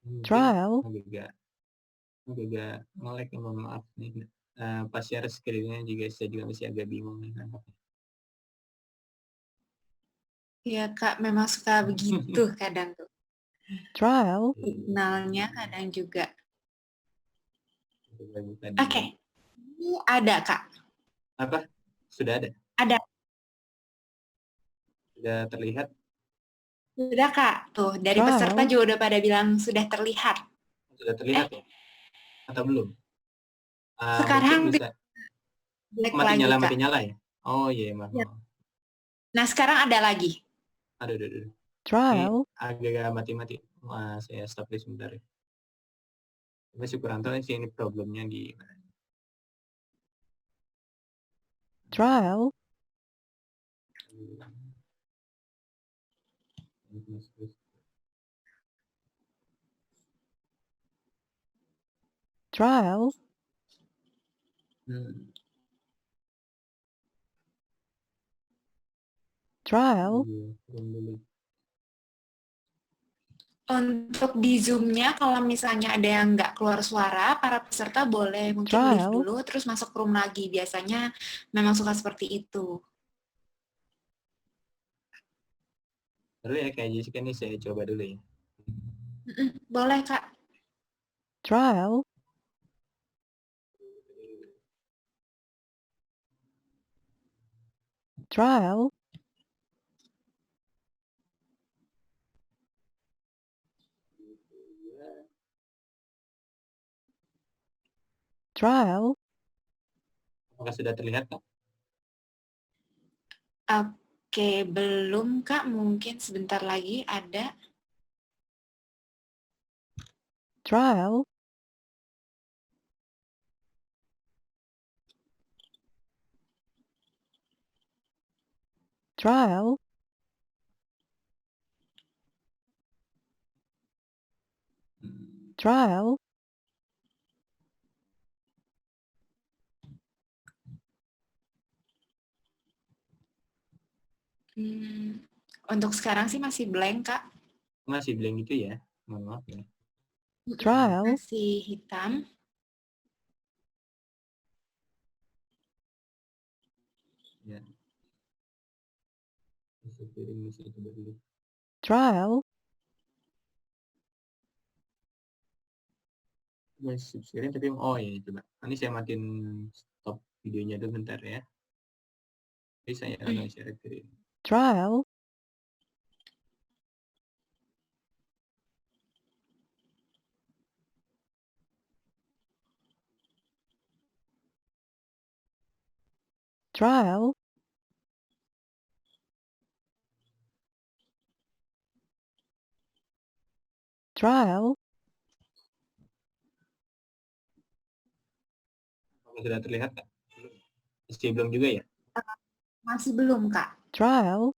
[SPEAKER 1] Mungkin
[SPEAKER 2] Trial.
[SPEAKER 1] agak nge-lag, mohon maaf nih. Pas share screen-nya juga saya juga masih agak bingung nih nampaknya.
[SPEAKER 3] Ya Kak, memang suka begitu kadang tuh.
[SPEAKER 2] Trial.
[SPEAKER 3] Signalnya kadang juga.
[SPEAKER 1] Coba buka di-
[SPEAKER 3] Oke, ini ada Kak.
[SPEAKER 1] Apa? Sudah ada?
[SPEAKER 3] Ada.
[SPEAKER 1] Sudah terlihat?
[SPEAKER 3] Sudah Kak, tuh dari
[SPEAKER 2] Trial.
[SPEAKER 3] peserta juga udah pada bilang sudah terlihat.
[SPEAKER 1] Sudah terlihat ya? Atau belum?
[SPEAKER 3] Sekarang
[SPEAKER 1] mungkin bisa.
[SPEAKER 3] black
[SPEAKER 1] Mati
[SPEAKER 3] lagi
[SPEAKER 1] nyala,
[SPEAKER 3] Kak.
[SPEAKER 1] mati nyala ya? Oh iya, maaf.
[SPEAKER 3] Ya. Nah sekarang ada lagi.
[SPEAKER 1] Aduh. Ini
[SPEAKER 2] Trial.
[SPEAKER 1] agak mati-mati. Saya stop dulu sebentar ya. Masih kurang tahu sih ini problemnya di mana.
[SPEAKER 2] Trial. Trial. Trial.
[SPEAKER 3] Untuk di Zoom-nya, kalau misalnya ada yang nggak keluar suara, para peserta boleh mungkin leave
[SPEAKER 2] Trial.
[SPEAKER 3] dulu, terus masuk room lagi. Biasanya memang suka seperti itu.
[SPEAKER 1] Dulu ya, kayak Jessica nih, saya coba dulu ya.
[SPEAKER 3] Boleh, Kak.
[SPEAKER 2] Trial. Trial. Trial.
[SPEAKER 1] Apakah sudah terlihat, Kak?
[SPEAKER 3] Oke, belum, Kak. Mungkin sebentar lagi ada.
[SPEAKER 2] Trial. Trial. Trial.
[SPEAKER 3] Untuk sekarang sih masih blank, Kak.
[SPEAKER 1] Masih blank gitu ya? Mohon maaf ya.
[SPEAKER 2] Trial.
[SPEAKER 3] Masih hitam.
[SPEAKER 1] Ya. Masih coba dulu.
[SPEAKER 2] Trial.
[SPEAKER 1] Masih screen tapi oh ya coba. Ini saya matiin stop videonya dulu bentar ya. Jadi saya akan share screen.
[SPEAKER 2] Trial. Trial. Trial.
[SPEAKER 1] Apakah sudah terlihat, Kak? Masih belum juga ya?
[SPEAKER 3] Masih belum, Kak.
[SPEAKER 2] Trial.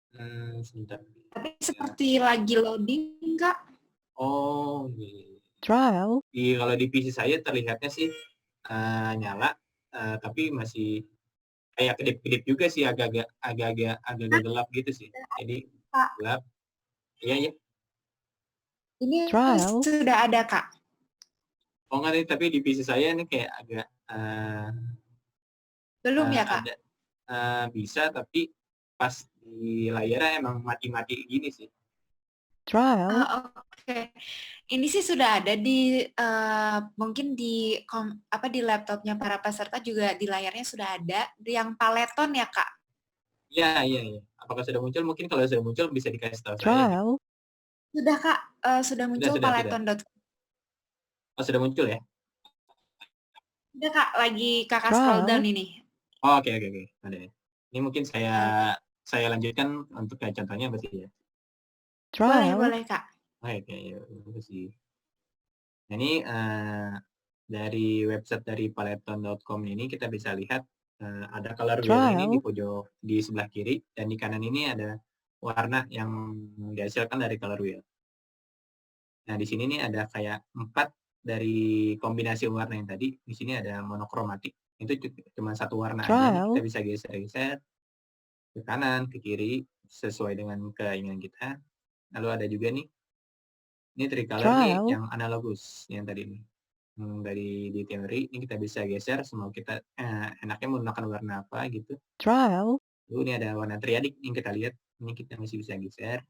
[SPEAKER 1] Sebentar.
[SPEAKER 3] Tapi seperti lagi loading, Kak.
[SPEAKER 1] Oh, iya.
[SPEAKER 2] Trial.
[SPEAKER 1] Kalau di PC saya terlihatnya sih nyala, tapi masih kayak kedip-kedip juga sih, agak-agak gelap gitu sih. Jadi
[SPEAKER 3] Kak.
[SPEAKER 1] gelap. Iya.
[SPEAKER 3] Ini
[SPEAKER 2] Trial.
[SPEAKER 3] sudah ada, Kak.
[SPEAKER 1] Oh enggak nih, tapi di PC saya ini kayak agak
[SPEAKER 3] Belum ya, Kak?
[SPEAKER 1] ada bisa, tapi pas di layarnya emang mati-mati gini sih.
[SPEAKER 2] Trial.
[SPEAKER 3] Oke. Ini sih sudah ada di mungkin di di laptopnya para peserta juga di layarnya sudah ada yang paleton ya, Kak?
[SPEAKER 1] Iya. Apakah sudah muncul? Mungkin kalau sudah muncul bisa dikasih tahu saya.
[SPEAKER 2] Trial.
[SPEAKER 3] Sudah, Kak. Sudah muncul
[SPEAKER 1] Sudah.
[SPEAKER 3] paleton.com.
[SPEAKER 1] Oh, sudah muncul ya?
[SPEAKER 3] Sudah, Kak. Lagi Kakak
[SPEAKER 2] Trial.
[SPEAKER 3] scroll down ini.
[SPEAKER 1] Oh, oke. Ada ya. Ini mungkin saya lanjutkan untuk kayak contohnya berarti ya.
[SPEAKER 2] Trial.
[SPEAKER 3] Boleh, Kak.
[SPEAKER 1] Oke, ya, kasih. Nah, ini dari website dari paleton.com ini kita bisa lihat ada color wheel ini di pojok di sebelah kiri, dan di kanan ini ada warna yang dihasilkan dari color wheel. Nah, di sini nih ada kayak 4 dari kombinasi warna yang tadi, di sini ada monokromatik. Itu cuma satu warna aja nih, kita
[SPEAKER 2] Trial.
[SPEAKER 1] bisa geser-geser ke kanan, ke kiri, sesuai dengan keinginan kita. Lalu ada juga nih, ini tricolor nih
[SPEAKER 2] Trial.
[SPEAKER 1] yang analogus, yang tadi nih. Dari di teori, ini kita bisa geser semau kita enaknya menggunakan warna apa gitu.
[SPEAKER 2] Trial.
[SPEAKER 1] Lalu ini ada warna triadik yang kita lihat, ini kita masih bisa geser.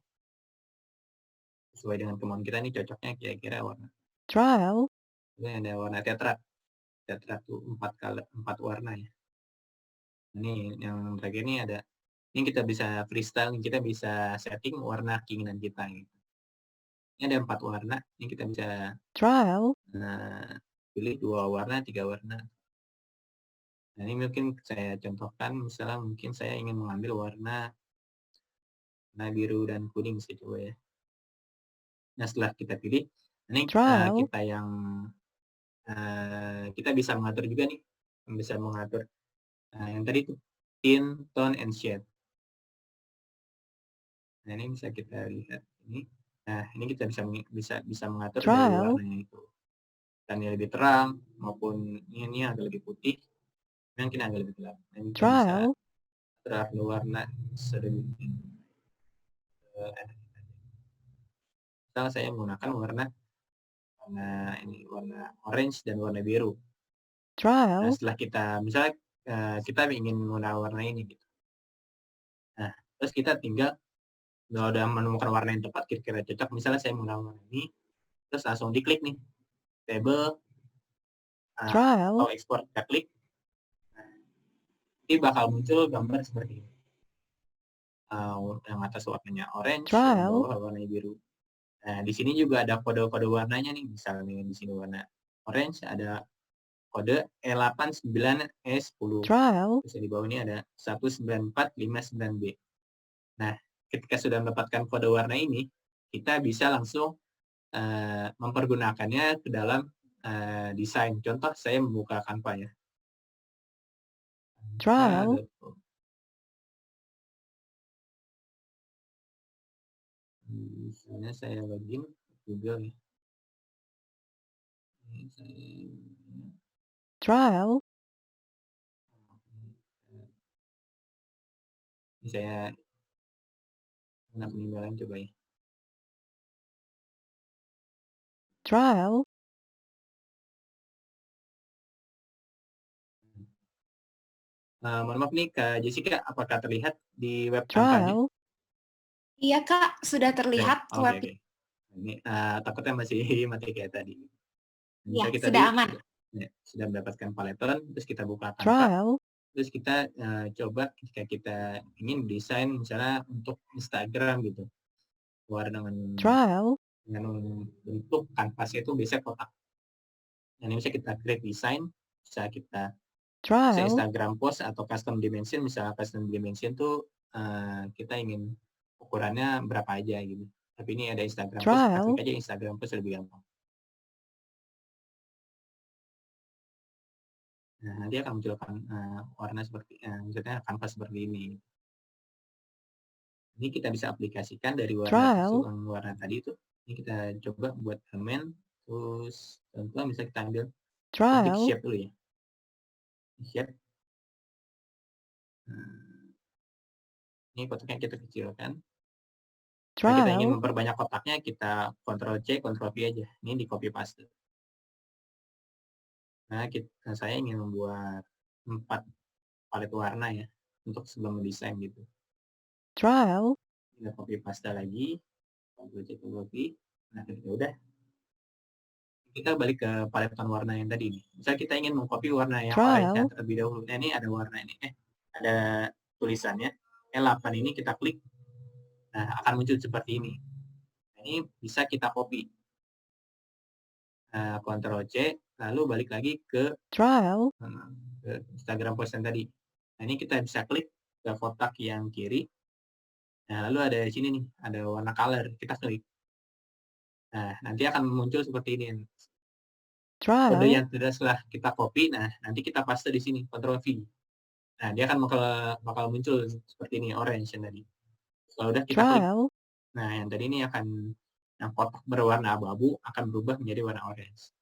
[SPEAKER 1] Sesuai dengan kemauan kita nih cocoknya kira-kira warna.
[SPEAKER 2] Trial.
[SPEAKER 1] Ini ada warna tetra. Tetra tuh 4 warna ya. Ini yang terakhir ini ada, ini kita bisa freestyle, kita bisa setting warna keinginan kita gitu. Ini ada 4 warna, ini kita bisa
[SPEAKER 2] Trial.
[SPEAKER 1] pilih 2 warna, 3 warna. Nah, ini mungkin saya contohkan, misalnya mungkin saya ingin mengambil warna biru dan kuning, saya coba ya. Nah, setelah kita pilih, ini
[SPEAKER 2] Trial.
[SPEAKER 1] kita yang kita bisa mengatur juga nih, bisa mengatur yang tadi tuh tint, tone, and shade. Nah, ini bisa kita lihat ini. Nah, ini kita bisa mengatur dari
[SPEAKER 2] Trial.
[SPEAKER 1] warnanya itu. Dan yang lebih terang maupun ini agak lebih putih, mungkin agak lebih gelap. Nah, ini kita bisa
[SPEAKER 2] Trial.
[SPEAKER 1] atur warna sedemikian. Misal saya menggunakan warna orange dan warna biru. Nah,
[SPEAKER 2] Trial.
[SPEAKER 1] setelah kita misalnya kita ingin menggunakan warna ini gitu. Nah, terus kita tinggal kalau udah menemukan warna yang tepat kira-kira cocok, misalnya saya menggunakan warna ini, terus langsung diklik nih, table atau
[SPEAKER 2] Trial.
[SPEAKER 1] ekspor, kita klik. Nah, ini bakal muncul gambar seperti ini. Yang atas warnanya orange, yang
[SPEAKER 2] Trial.
[SPEAKER 1] bawah warnanya biru. Nah, di sini juga ada kode-kode warnanya nih, misalnya di sini warna orange ada kode E89E10.
[SPEAKER 2] Trial.
[SPEAKER 1] Terus di bawah ini ada 19459B. Nah, ketika sudah mendapatkan kode warna ini, kita bisa langsung mempergunakannya ke dalam desain. Contoh, saya membuka Canva ya.
[SPEAKER 2] Trial.
[SPEAKER 1] Misalnya saya login Google ya. Ini saya
[SPEAKER 2] Trial.
[SPEAKER 1] ini saya penimbalan coba ya.
[SPEAKER 2] Trial.
[SPEAKER 1] Mohon maaf nih Kak Jessica, apakah terlihat di web Canva-nya?
[SPEAKER 2] Trial.
[SPEAKER 3] Iya Kak, sudah terlihat
[SPEAKER 1] Oke,
[SPEAKER 3] web.
[SPEAKER 1] oke. Ini takutnya masih mati kayak tadi.
[SPEAKER 3] Ya,
[SPEAKER 1] Misalnya kita
[SPEAKER 3] sudah aman.
[SPEAKER 1] sudah mendapatkan paleton, terus kita buka Canva,
[SPEAKER 2] Trial.
[SPEAKER 1] terus kita coba ketika kita ingin desain misalnya untuk Instagram gitu, warna
[SPEAKER 2] Trial.
[SPEAKER 1] dengan bentuk kanvasnya itu biasanya kotak. Nah, ini bisa kita create design, bisa kita
[SPEAKER 2] Trial.
[SPEAKER 1] Instagram post atau custom dimension. Misalnya custom dimension tuh kita ingin ukurannya berapa aja gitu. Tapi ini ada Instagram post, kita
[SPEAKER 2] Trial.
[SPEAKER 1] klik aja Instagram post lebih gampang. Nah, nanti akan munculkan warna seperti misalnya kanvas seperti ini. Ini kita bisa aplikasikan dari warna warna tadi itu. Ini kita coba buat elemen, terus contoh misalnya kita ambil klik shape dulu ya. Shape. Ini kotaknya kita kecilkan. Nah, kita ingin memperbanyak kotaknya, kita Ctrl C, Ctrl V aja. Ini di copy paste. Nah, saya ingin membuat 4 palet warna ya untuk sebelum mendesain gitu.
[SPEAKER 2] Trial.
[SPEAKER 1] Kita copy paste lagi, Ctrl C, Ctrl V. Nah, ketika udah, kita balik ke paleton warna yang tadi nih. Misalnya kita ingin mengcopy warna yang orange terlebih dahulu. Nah, ini ada warna ini, ada tulisannya E8 ini kita klik. Nah, akan muncul seperti ini. Nah, ini bisa kita copy. Ctrl C, lalu balik lagi ke Instagram post yang tadi. Nah, ini kita bisa klik ke kotak yang kiri. Nah, lalu ada di sini nih, ada warna color. Kita klik. Nah, nanti akan muncul seperti ini. Kode yang setelah kita copy, nah nanti kita paste di sini, Ctrl V. Nah, dia akan bakal muncul seperti ini, orange yang tadi. Kalau udah kita klik. Nah, yang tadi ini yang kotak berwarna abu-abu akan berubah menjadi warna orange.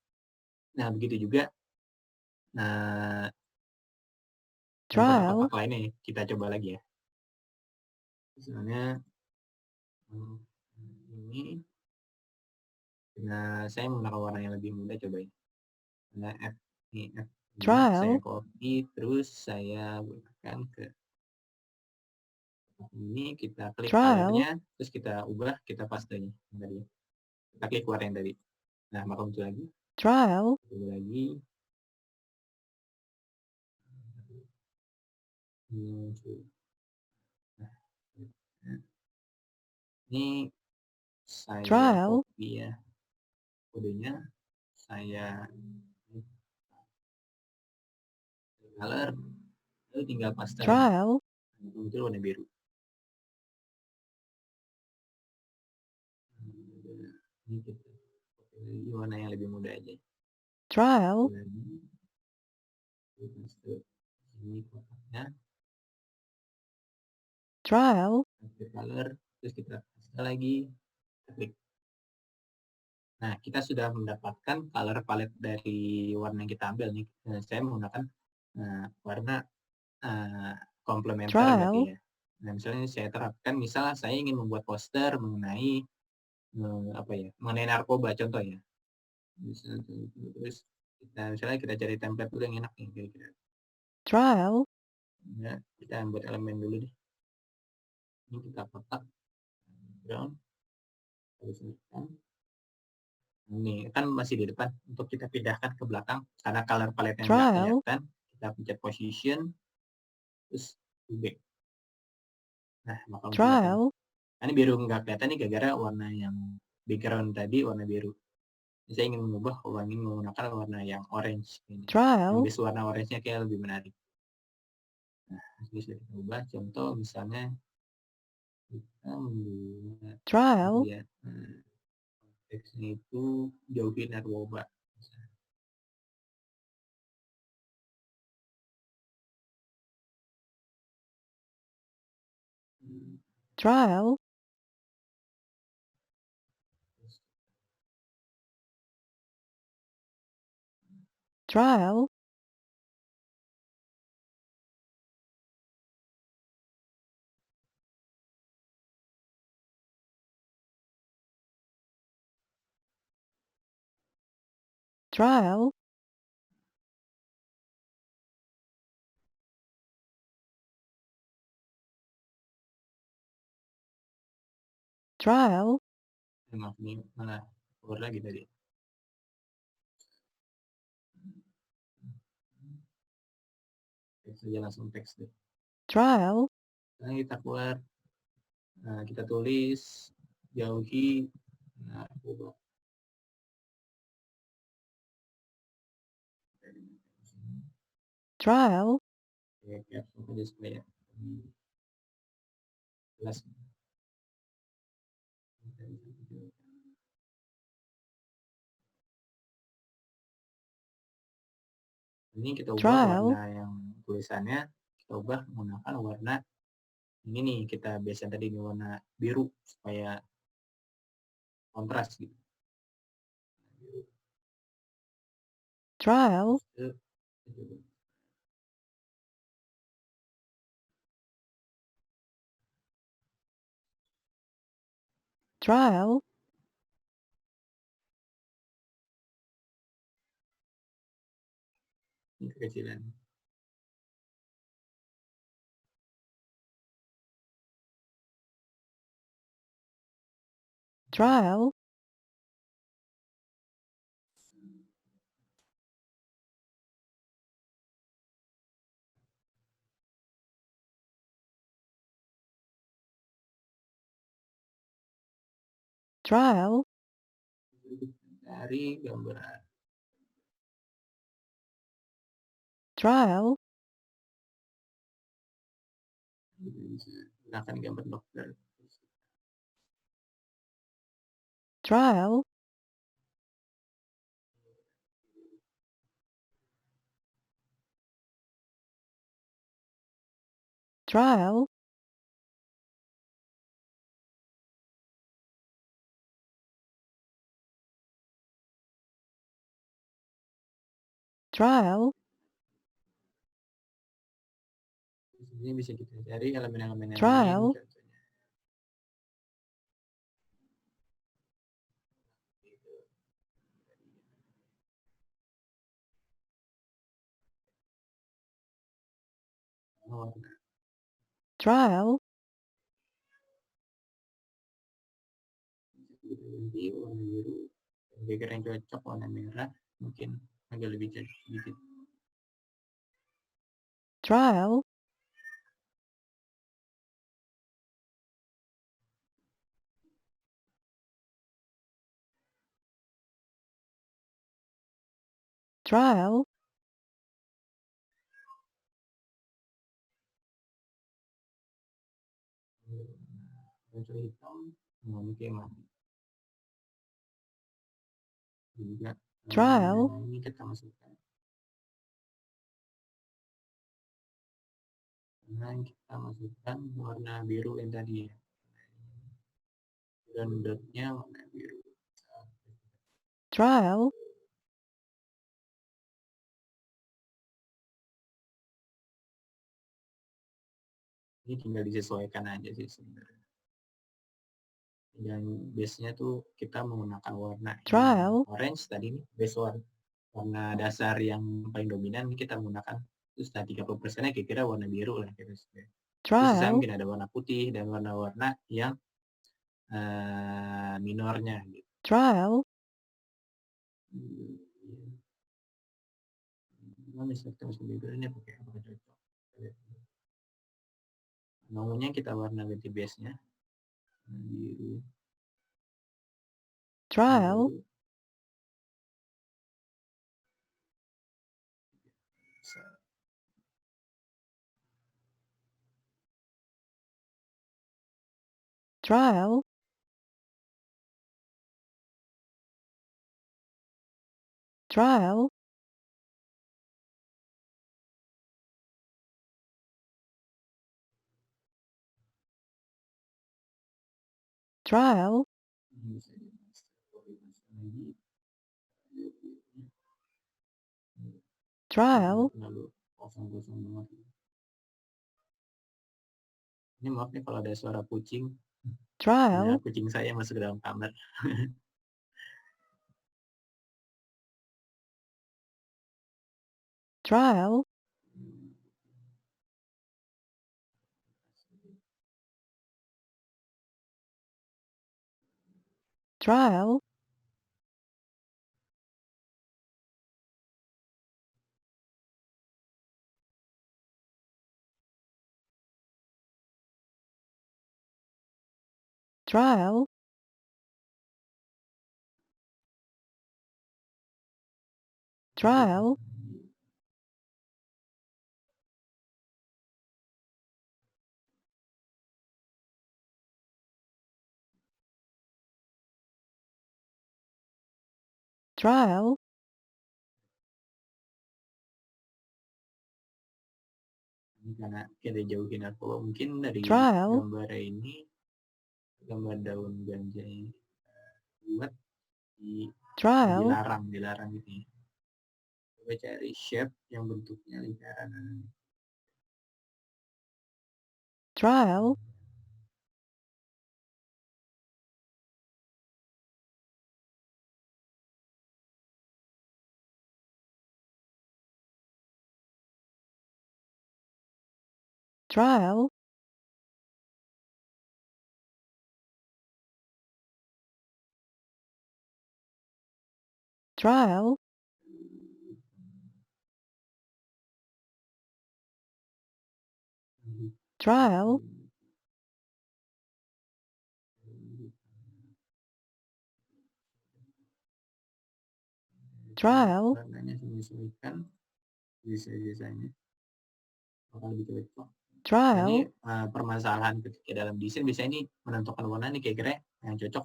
[SPEAKER 1] Nah, begitu juga nah, beberapa
[SPEAKER 2] trial,
[SPEAKER 1] kotak lainnya ya. Kita coba lagi ya. Misalnya ini. Nah, saya menggunakan warna yang lebih mudah, coba ya. Nah, F2, saya
[SPEAKER 2] trial,
[SPEAKER 1] copy, terus saya gunakan ke ini, kita klik
[SPEAKER 2] trial,
[SPEAKER 1] colornya, terus kita ubah, kita pastenya tadi. Kita klik warna yang tadi. Nah, maka muncul lagi,
[SPEAKER 2] trial,
[SPEAKER 1] coba lagi. Muncul. Nah, ini saya
[SPEAKER 2] trial,
[SPEAKER 1] copy ya kodenya, saya color, lalu tinggal paste lagi.
[SPEAKER 2] trial,
[SPEAKER 1] Muncul warna biru. Ini kita copy lagi warna yang lebih mudah aja.
[SPEAKER 2] trial,
[SPEAKER 1] Lagi, paste ini kotaknya,
[SPEAKER 2] trial,
[SPEAKER 1] paste color, terus kita paste lagi, kita klik. Nah, kita sudah mendapatkan color palette dari warna yang kita ambil nih. Saya menggunakan warna komplementer berarti
[SPEAKER 2] trial,
[SPEAKER 1] ya. Nah, misalnya saya terapkan, misal saya ingin membuat poster mengenai apa ya, mengenai narkoba contoh ya. Terus misalnya kita cari template dulu yang enak nih kira-kira.
[SPEAKER 2] trial,
[SPEAKER 1] Ya, kita buat elemen dulu deh. Ini kita kotak background, terus ini kan masih di depan, untuk kita pindahkan ke belakang karena color palette-nya nggak
[SPEAKER 2] trial,
[SPEAKER 1] kelihatan, kita pencet position, terus back. Nah, maka kelihatan.
[SPEAKER 2] trial,
[SPEAKER 1] Nah, ini biru nggak kelihatan nih gara-gara warna yang background tadi warna biru. Saya ingin menggunakan warna yang orange ini. Yang
[SPEAKER 2] trial,
[SPEAKER 1] base warna orange-nya kayak lebih menarik. Nah, ini sudah kita ubah. Contoh misalnya kita membuat
[SPEAKER 2] trial,
[SPEAKER 1] ya, teksnya itu jauhi narkoba.
[SPEAKER 2] trial, trial, trial, trial,
[SPEAKER 1] Maaf, ini malah keluar lagi tadi. Teks saja langsung teks deh.
[SPEAKER 2] trial,
[SPEAKER 1] Nah, kita keluar. Nah, kita tulis jauhi narkoba.
[SPEAKER 2] trial,
[SPEAKER 1] Oke, caption aja supaya jelas. Ini kita ubah
[SPEAKER 2] trial,
[SPEAKER 1] warna yang tulisannya, kita ubah menggunakan warna ini nih, kita biasa tadi ini warna biru supaya kontras gitu.
[SPEAKER 2] trial, trial,
[SPEAKER 1] Ini kekecilan.
[SPEAKER 2] trial, trial,
[SPEAKER 1] Dari gambar
[SPEAKER 2] trial,
[SPEAKER 1] bisa gunakan gambar dokter.
[SPEAKER 2] trial, trial, trial,
[SPEAKER 1] Ini bisa kita cari elemen-elemen yang lain
[SPEAKER 2] trial,
[SPEAKER 1] contohnya. Warna
[SPEAKER 2] trial,
[SPEAKER 1] ganti warna biru. Kira-kira yang cocok warna merah mungkin agak lebih cocok sedikit.
[SPEAKER 2] trial, trial,
[SPEAKER 1] Unsur hitam mungkin juga
[SPEAKER 2] trial,
[SPEAKER 1] ini kita masukkan. Nah, kita masukkan warna biru yang tadi ya. Dan dotnya warna biru.
[SPEAKER 2] trial,
[SPEAKER 1] Ini tinggal disesuaikan aja sih sebenarnya. Dan biasanya tuh kita menggunakan warna
[SPEAKER 2] trial,
[SPEAKER 1] orange tadi nih, base warna dasar yang paling dominan ini kita menggunakan. Terus 30%-nya kira-kira warna biru lah gitu. Terus sisanya
[SPEAKER 2] trial,
[SPEAKER 1] mungkin ada warna putih dan warna-warna yang minornya gitu.
[SPEAKER 2] trial,
[SPEAKER 1] Misalnya kita masuk background-nya pakai apa cocok. Namanya kita warna ganti base-nya. Biru.
[SPEAKER 2] trial,
[SPEAKER 1] Biru.
[SPEAKER 2] trial, trial, trial,
[SPEAKER 1] Ini bisa lagi.
[SPEAKER 2] trial,
[SPEAKER 1] Lalu kosong-kosong banget. Ini maaf nih kalau ada suara kucing. Ya,
[SPEAKER 2] trial,
[SPEAKER 1] kucing saya masuk ke dalam kamar.
[SPEAKER 2] trial, trial, trial, trial, trial,
[SPEAKER 1] Ini karena kita jauhin alkohol, mungkin dari
[SPEAKER 2] trial,
[SPEAKER 1] gambar ini, gambar daun ganja ini buat
[SPEAKER 2] trial,
[SPEAKER 1] dilarang gitu ya. Coba cari shape yang bentuknya lingkaran.
[SPEAKER 2] trial, trial, trial, trial, trial,
[SPEAKER 1] Warnanya menyesuaikan desainnya bakal lebih cocok. Nah, ini
[SPEAKER 2] trial,
[SPEAKER 1] permasalahan ketika dalam desain biasanya ini menentukan warna nih kira-kira yang cocok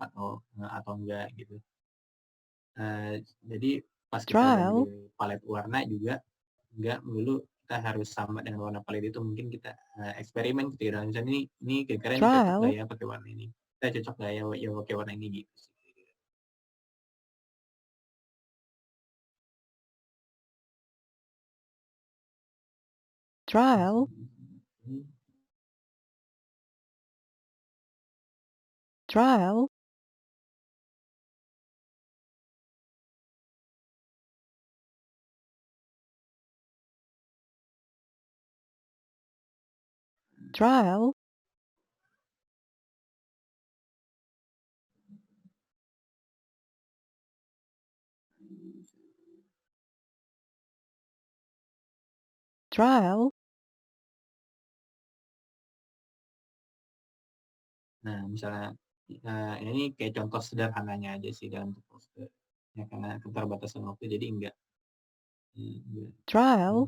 [SPEAKER 1] atau enggak gitu. Jadi pas kita udah
[SPEAKER 2] trial,
[SPEAKER 1] milih palet warna juga enggak melulu kita harus sama dengan warna palet itu. Mungkin kita eksperimen gitu ya. Misalnya ini kira-kira ini cocok
[SPEAKER 2] trial,
[SPEAKER 1] nggak ya pakai warna ini? Kita cocok nggak ya pakai warna ini gitu.
[SPEAKER 2] trial, trial, trial, trial,
[SPEAKER 1] Nah, misalnya ini kayak contoh sederhananya aja sih dalam poster. Ya karena keterbatasan waktu jadi enggak.
[SPEAKER 2] trial,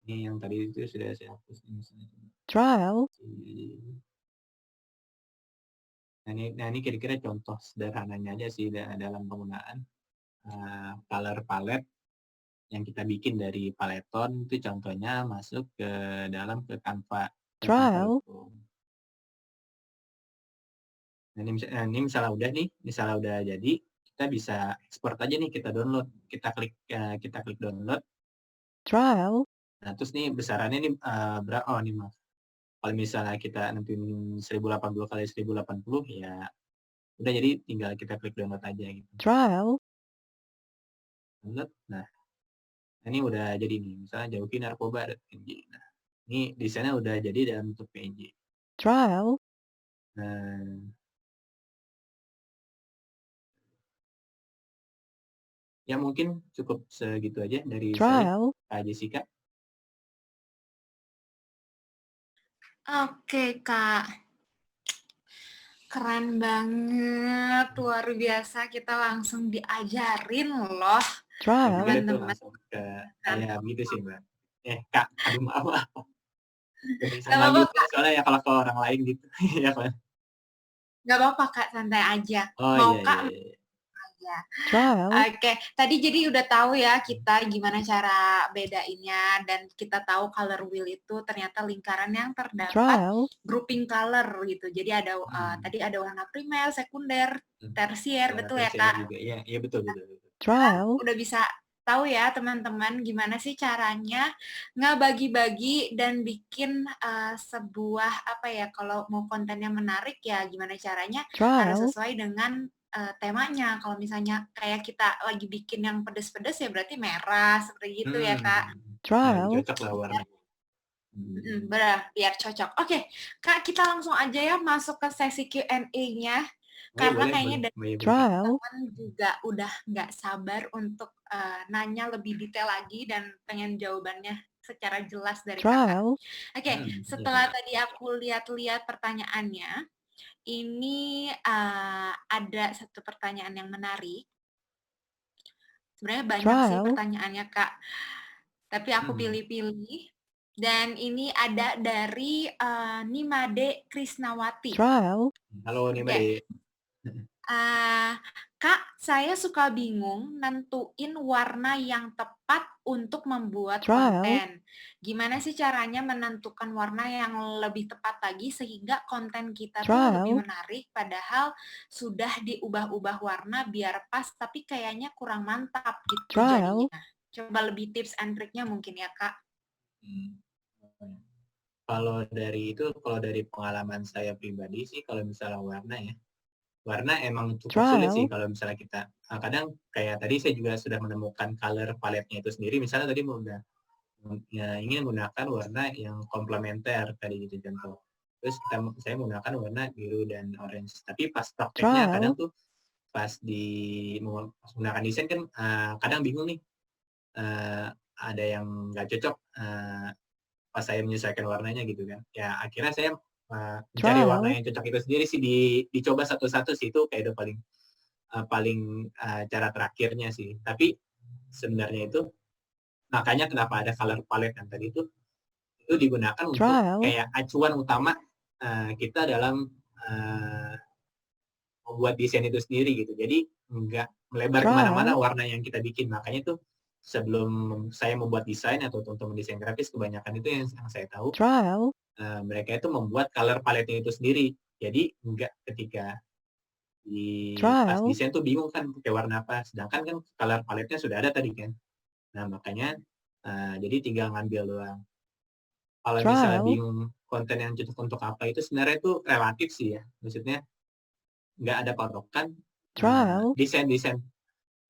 [SPEAKER 1] Ini yang tadi itu sudah saya hapus ini misalnya.
[SPEAKER 2] trial,
[SPEAKER 1] Nah ini kira-kira contoh sederhananya aja sih dalam penggunaan color palette yang kita bikin dari Paleton itu contohnya masuk ke dalam ke Canva.
[SPEAKER 2] trial,
[SPEAKER 1] Nah, ini misalnya udah nih, misalnya udah jadi, kita bisa export aja nih, kita download, kita klik download.
[SPEAKER 2] trial,
[SPEAKER 1] Nah terus nih besarannya nih berapa? Oh nih maaf. Kalau misalnya kita nentuin 1080 kali 1080 ya udah jadi tinggal kita klik download aja gitu.
[SPEAKER 2] trial,
[SPEAKER 1] Download. Nah ini udah jadi nih, misalnya jauhin narkoba.png. Nah ini desainnya udah jadi dalam bentuk PNG.
[SPEAKER 2] trial,
[SPEAKER 1] Ya mungkin cukup segitu aja dari saya,
[SPEAKER 2] trial,
[SPEAKER 1] Kak Jessica.
[SPEAKER 3] Oke, Kak. Keren banget, luar biasa. Kita langsung diajarin loh,
[SPEAKER 2] trial,
[SPEAKER 1] Itu
[SPEAKER 3] teman-teman.
[SPEAKER 1] langsung ke ya gitu sih Mbak. Kak, aduh maaf. Bisa
[SPEAKER 3] Gak apa-apa,
[SPEAKER 1] lanjut soalnya ya kalau ke orang lain gitu. Ya kan.
[SPEAKER 3] gak apa-apa, Kak. Santai aja.
[SPEAKER 1] Oh
[SPEAKER 3] Mau
[SPEAKER 1] iya
[SPEAKER 3] Kak,
[SPEAKER 1] iya iya.
[SPEAKER 3] aja.
[SPEAKER 2] trial,
[SPEAKER 3] Oke, tadi jadi udah tahu ya kita gimana cara bedainnya dan kita tahu color wheel itu ternyata lingkaran yang terdapat
[SPEAKER 2] trial,
[SPEAKER 3] grouping color gitu. Jadi ada tadi ada warna primer, sekunder, tersier, betul ya Kak?
[SPEAKER 1] Juga. Iya betul.
[SPEAKER 2] trial,
[SPEAKER 3] Udah bisa tahu ya teman-teman gimana sih caranya ngebagi-bagi dan bikin sebuah apa ya, kalau mau kontennya menarik ya gimana caranya harus
[SPEAKER 2] trial,
[SPEAKER 3] sesuai dengan temanya. Kalau misalnya kayak kita lagi bikin yang pedes-pedes ya berarti merah seperti itu ya Kak.
[SPEAKER 2] trial,
[SPEAKER 1] Cocok lah warnanya.
[SPEAKER 3] Biar cocok. Oke, Kak, kita langsung aja ya masuk ke sesi Q&A-nya. Karena kayaknya dari
[SPEAKER 2] trial,
[SPEAKER 3] teman juga udah nggak sabar untuk nanya lebih detail lagi dan pengen jawabannya secara jelas dari Kakak.
[SPEAKER 2] trial,
[SPEAKER 3] Oke, setelah tadi aku lihat-lihat pertanyaannya, ini ada satu pertanyaan yang menarik. Sebenarnya banyak sih
[SPEAKER 2] trial,
[SPEAKER 3] pertanyaannya, Kak. Tapi aku pilih-pilih. Dan ini ada dari Nimade Krisnawati.
[SPEAKER 2] trial,
[SPEAKER 1] Halo Nimade.
[SPEAKER 3] Kak, saya suka bingung nentuin warna yang tepat untuk membuat
[SPEAKER 2] trial,
[SPEAKER 3] konten. Gimana sih caranya menentukan warna yang lebih tepat lagi sehingga konten kita tuh lebih
[SPEAKER 2] trial,
[SPEAKER 3] menarik padahal sudah diubah-ubah warna biar pas tapi kayaknya kurang mantap gitu
[SPEAKER 2] trial,
[SPEAKER 3] jadinya. Coba lebih tips and triknya mungkin ya Kak.
[SPEAKER 1] Kalau dari pengalaman saya pribadi sih kalau misalnya warna emang cukup sulit sih
[SPEAKER 2] trial,
[SPEAKER 1] kalau misalnya kita kadang kayak tadi saya juga sudah menemukan color paletnya itu sendiri, misalnya tadi ingin menggunakan warna yang komplementer tadi gitu contoh. Terus saya menggunakan warna biru dan orange, tapi pas prakteknya kadang
[SPEAKER 2] trial,
[SPEAKER 1] tuh pas menggunakan desain kan kadang bingung nih, ada yang nggak cocok pas saya menyesuaikan warnanya gitu kan. Ya akhirnya saya mencari warna
[SPEAKER 2] trial,
[SPEAKER 1] yang cocok itu sendiri sih, dicoba satu-satu sih, itu kayak udah paling cara terakhirnya sih. Tapi sebenarnya itu makanya kenapa ada color palette yang tadi itu digunakan untuk
[SPEAKER 2] trial,
[SPEAKER 1] kayak acuan utama kita dalam membuat desain itu sendiri gitu. Jadi nggak melebar kemana-mana
[SPEAKER 2] trial,
[SPEAKER 1] warna yang kita bikin. Makanya tuh sebelum saya membuat desain atau teman-teman desain grafis, kebanyakan itu yang saya tahu
[SPEAKER 2] trial,
[SPEAKER 1] mereka itu membuat color palette itu sendiri. Jadi nggak ketika pas
[SPEAKER 2] trial,
[SPEAKER 1] desain tuh bingung kan pakai warna apa, sedangkan kan color palette-nya sudah ada tadi kan. Nah, makanya jadi tinggal ngambil doang. Kalau misalnya
[SPEAKER 2] trial,
[SPEAKER 1] bingung konten yang cocok untuk apa itu sebenarnya itu relatif sih ya. Maksudnya nggak ada patokan
[SPEAKER 2] trial,
[SPEAKER 1] desain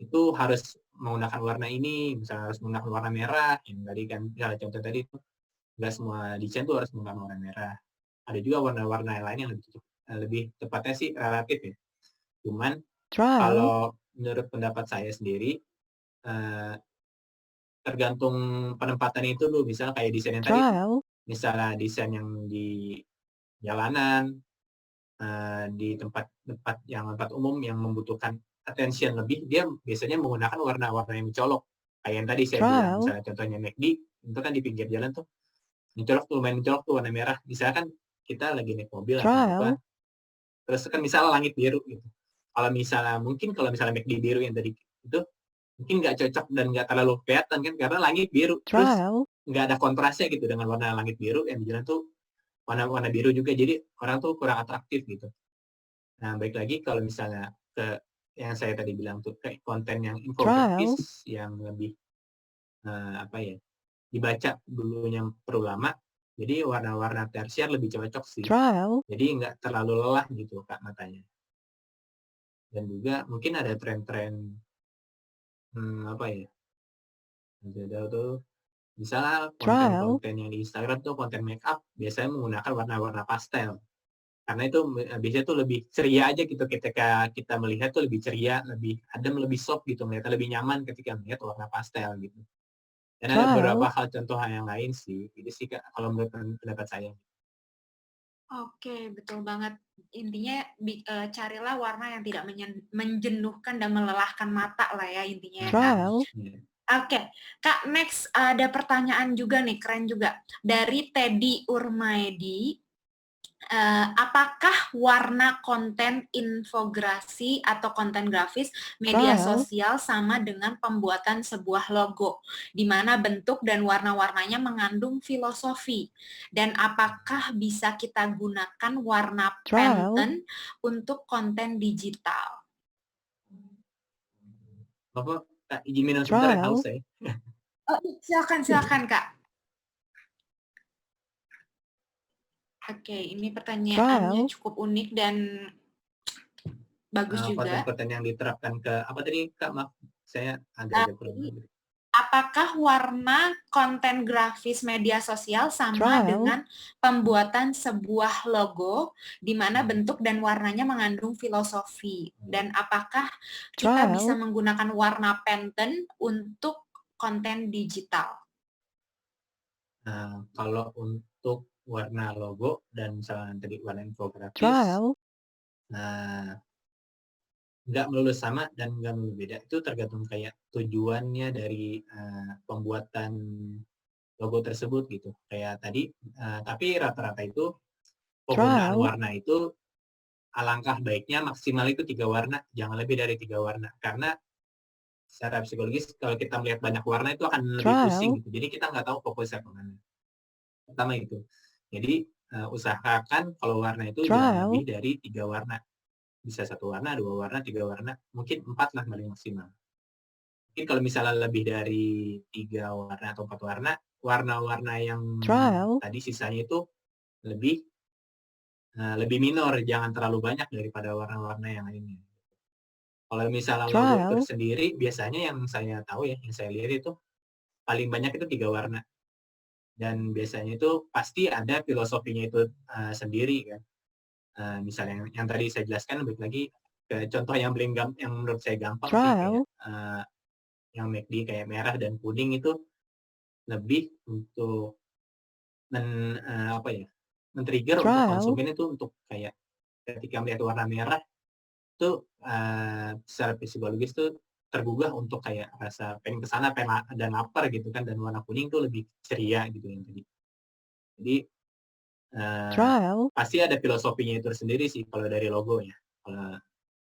[SPEAKER 1] itu harus menggunakan warna ini, misalnya harus menggunakan warna merah, yang tadi kan, misalnya contoh tadi itu nggak semua desain tuh harus menggunakan warna merah. Ada juga warna-warna lain yang lebih cocok, lebih tepatnya sih relatif ya. Cuman
[SPEAKER 2] trial,
[SPEAKER 1] kalau menurut pendapat saya sendiri, eh, tergantung penempatan itu dulu, misalnya kayak desain yang tadi tuh,
[SPEAKER 2] trial,
[SPEAKER 1] misalnya desain yang di jalanan, di tempat yang tempat umum yang membutuhkan attention lebih, dia biasanya menggunakan warna-warna yang mencolok. Kayak yang tadi saya bilang,
[SPEAKER 2] trial,
[SPEAKER 1] misalnya contohnya McD, itu kan di pinggir jalan tuh, lumayan mencolok tuh warna merah. Misalkan kita lagi naik mobil atau
[SPEAKER 2] trial,
[SPEAKER 1] apa, terus kan misalnya langit biru gitu. Kalau misalnya McD biru yang tadi itu, mungkin nggak cocok dan nggak terlalu kelihatan kan, karena langit biru. Terus
[SPEAKER 2] trial,
[SPEAKER 1] nggak ada kontrasnya gitu dengan warna langit biru yang di jalan tuh warna-warna biru juga, jadi orang tuh kurang atraktif gitu. Nah, baik lagi kalau misalnya ke yang saya tadi bilang tuh kayak konten yang
[SPEAKER 2] trial,
[SPEAKER 1] infografis yang lebih apa ya, dibaca dulunya perlu lama, jadi warna-warna tersier lebih cocok sih.
[SPEAKER 2] trial,
[SPEAKER 1] Jadi nggak terlalu lelah gitu Kak matanya. Dan juga mungkin ada tren-tren apa ya? Ada tuh misalnya
[SPEAKER 2] trial,
[SPEAKER 1] konten-konten yang di Instagram tuh konten make up biasanya menggunakan warna-warna pastel. Karena itu biasanya tuh lebih ceria aja gitu ketika kita melihat tuh lebih ceria, lebih adem, lebih soft gitu, melihatnya lebih nyaman ketika melihat warna pastel gitu. Dan ada beberapa
[SPEAKER 2] trial,
[SPEAKER 1] hal contoh yang lain sih, itu sih Kak, kalau menurut pendapat saya.
[SPEAKER 3] Oke, betul banget. Intinya carilah warna yang tidak menjenuhkan dan melelahkan mata lah ya intinya ya, Kak.
[SPEAKER 2] trial,
[SPEAKER 1] Ya.
[SPEAKER 3] Oke, Kak, next ada pertanyaan juga nih, keren juga. Dari Teddy Urmaedi, apakah warna konten infografis atau konten grafis media
[SPEAKER 2] trial,
[SPEAKER 3] sosial sama dengan pembuatan sebuah logo, di mana bentuk dan warna-warnanya mengandung filosofi? Dan apakah bisa kita gunakan warna
[SPEAKER 2] trial,
[SPEAKER 3] Pantone untuk konten digital?
[SPEAKER 1] Bapak, Kak, izin minum sebentar ya, haus
[SPEAKER 2] trial,
[SPEAKER 1] saya.
[SPEAKER 3] Oh, silakan Kak. Oke, ini pertanyaannya
[SPEAKER 2] trial,
[SPEAKER 3] cukup unik dan bagus juga.
[SPEAKER 1] Konten-konten yang diterapkan ke apa tadi Kak, maaf saya agak-agak kurang.
[SPEAKER 3] Apakah warna konten grafis media sosial sama
[SPEAKER 2] trial,
[SPEAKER 3] dengan pembuatan sebuah logo di mana bentuk dan warnanya mengandung filosofi? Dan apakah kita bisa
[SPEAKER 2] trial,
[SPEAKER 3] menggunakan warna Pantone untuk konten digital?
[SPEAKER 1] Kalau untuk warna logo dan misalnya tadi warna infografis,
[SPEAKER 2] trial,
[SPEAKER 1] nah nggak melulu sama dan nggak melulu beda. Itu tergantung kayak tujuannya dari pembuatan logo tersebut gitu. Kayak tadi, tapi rata-rata itu penggunaan
[SPEAKER 2] trial,
[SPEAKER 1] warna itu alangkah baiknya maksimal itu 3 warna, jangan lebih dari 3 warna. Karena secara psikologis kalau kita melihat banyak warna itu akan lebih pusing
[SPEAKER 2] trial,
[SPEAKER 1] gitu. Jadi kita nggak tahu fokusnya kemana. Pertama itu. Jadi usahakan kalau warna itu jangan
[SPEAKER 2] trial,
[SPEAKER 1] lebih dari 3 warna. Bisa 1 warna, 2 warna, 3 warna, mungkin 4 lah paling maksimal. Mungkin kalau misalnya lebih dari 3 warna atau 4 warna, warna-warna yang
[SPEAKER 2] trial,
[SPEAKER 1] tadi sisanya itu lebih lebih minor, jangan terlalu banyak daripada warna-warna yang lainnya. Kalau misalnya logo
[SPEAKER 2] trial,
[SPEAKER 1] tersendiri, biasanya yang saya tahu ya, yang saya lihat itu paling banyak itu 3 warna. Dan biasanya itu pasti ada filosofinya itu sendiri kan. Misalnya yang tadi saya jelaskan, balik lagi ke contoh yang yang menurut saya gampang sih, kayak
[SPEAKER 2] trial,
[SPEAKER 1] yang McD kayak merah dan kuning itu lebih untuk apa ya, men-trigger untuk
[SPEAKER 2] trial,
[SPEAKER 1] konsumen itu untuk kayak ketika melihat warna merah itu secara psikologis tuh tergugah untuk kayak rasa pengen kesana, pengen dan lapar gitu kan, dan warna kuning tuh lebih ceria gitu yang tadi. Jadi
[SPEAKER 2] trial,
[SPEAKER 1] pasti ada filosofinya itu sendiri sih kalau dari logo ya. Kalau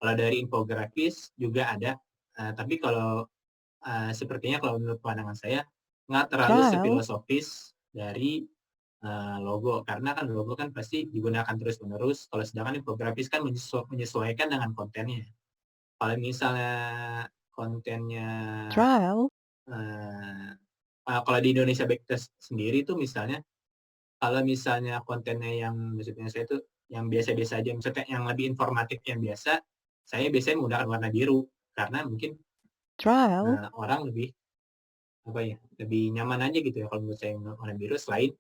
[SPEAKER 1] kalau dari infografis juga ada, tapi kalau sepertinya kalau menurut pandangan saya nggak terlalu
[SPEAKER 2] trial,
[SPEAKER 1] sefilosofis dari logo, karena kan logo kan pasti digunakan terus-menerus, kalau sedangkan infografis kan menyesuaikan dengan kontennya. Kalau misalnya kontennya
[SPEAKER 2] trial,
[SPEAKER 1] kalau di Indonesia Backtest sendiri tuh misalnya, kalau misalnya kontennya yang maksudnya saya tuh yang biasa-biasa aja, misalnya yang lebih informatif yang biasa, saya biasanya menggunakan warna biru karena mungkin
[SPEAKER 2] trial,
[SPEAKER 1] orang lebih apa ya, lebih nyaman aja gitu ya kalau menurut saya warna biru, selain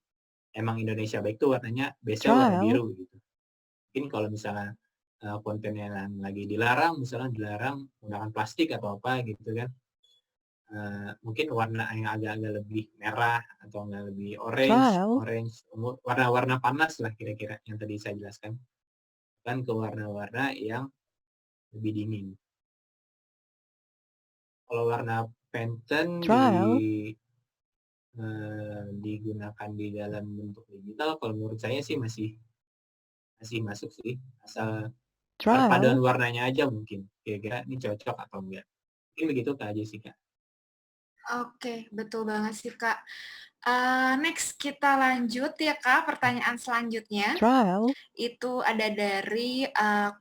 [SPEAKER 1] emang Indonesia Baik tuh warnanya biasanya warna
[SPEAKER 2] trial,
[SPEAKER 1] biru gitu. Mungkin kalau misalnya kontennya yang lagi dilarang, misalnya dilarang menggunakan plastik atau apa gitu kan, mungkin warna yang agak-agak lebih merah atau enggak lebih
[SPEAKER 2] trial,
[SPEAKER 1] orange, warna-warna panas lah kira-kira yang tadi saya jelaskan, kan ke warna-warna yang lebih dingin. Kalau warna Pantone
[SPEAKER 2] trial,
[SPEAKER 1] digunakan di dalam bentuk digital, kalau menurut saya sih masih masuk sih, asal perpaduan
[SPEAKER 2] trial,
[SPEAKER 1] warnanya aja mungkin, kira-kira ini cocok atau enggak. Mungkin begitu Kak Jessica.
[SPEAKER 3] Oke, betul banget sih, Kak. Next kita lanjut ya, Kak, pertanyaan selanjutnya.
[SPEAKER 2] trial,
[SPEAKER 3] Itu ada dari,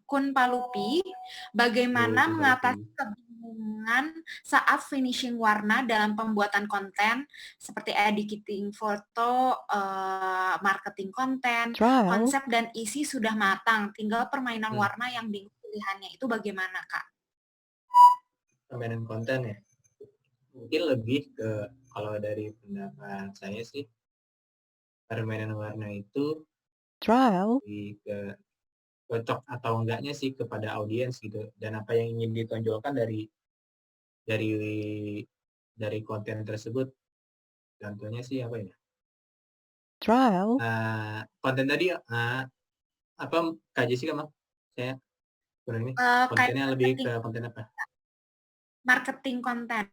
[SPEAKER 3] Kun Palupi, bagaimana
[SPEAKER 1] Itu
[SPEAKER 3] mengatasi
[SPEAKER 1] Palupi.
[SPEAKER 3] kebingungan saat finishing warna dalam pembuatan konten seperti editing foto, marketing konten,
[SPEAKER 2] trial,
[SPEAKER 3] konsep dan isi sudah matang, tinggal permainan
[SPEAKER 1] Hmm.
[SPEAKER 3] warna yang bingung pilihannya, itu bagaimana, Kak?
[SPEAKER 1] Permainan konten ya, mungkin lebih ke, kalau dari pendapat saya sih, permainan warna itu
[SPEAKER 2] trial,
[SPEAKER 1] lebih ke cocok atau enggaknya sih kepada audiens gitu, dan apa yang ingin ditonjolkan dari dari konten tersebut. Contohnya sih apa ya,
[SPEAKER 2] trial,
[SPEAKER 1] konten tadi apa Kak Jessica mah saya kurang ini,
[SPEAKER 3] Kayak
[SPEAKER 1] kontennya lebih ke konten apa?
[SPEAKER 3] marketing konten,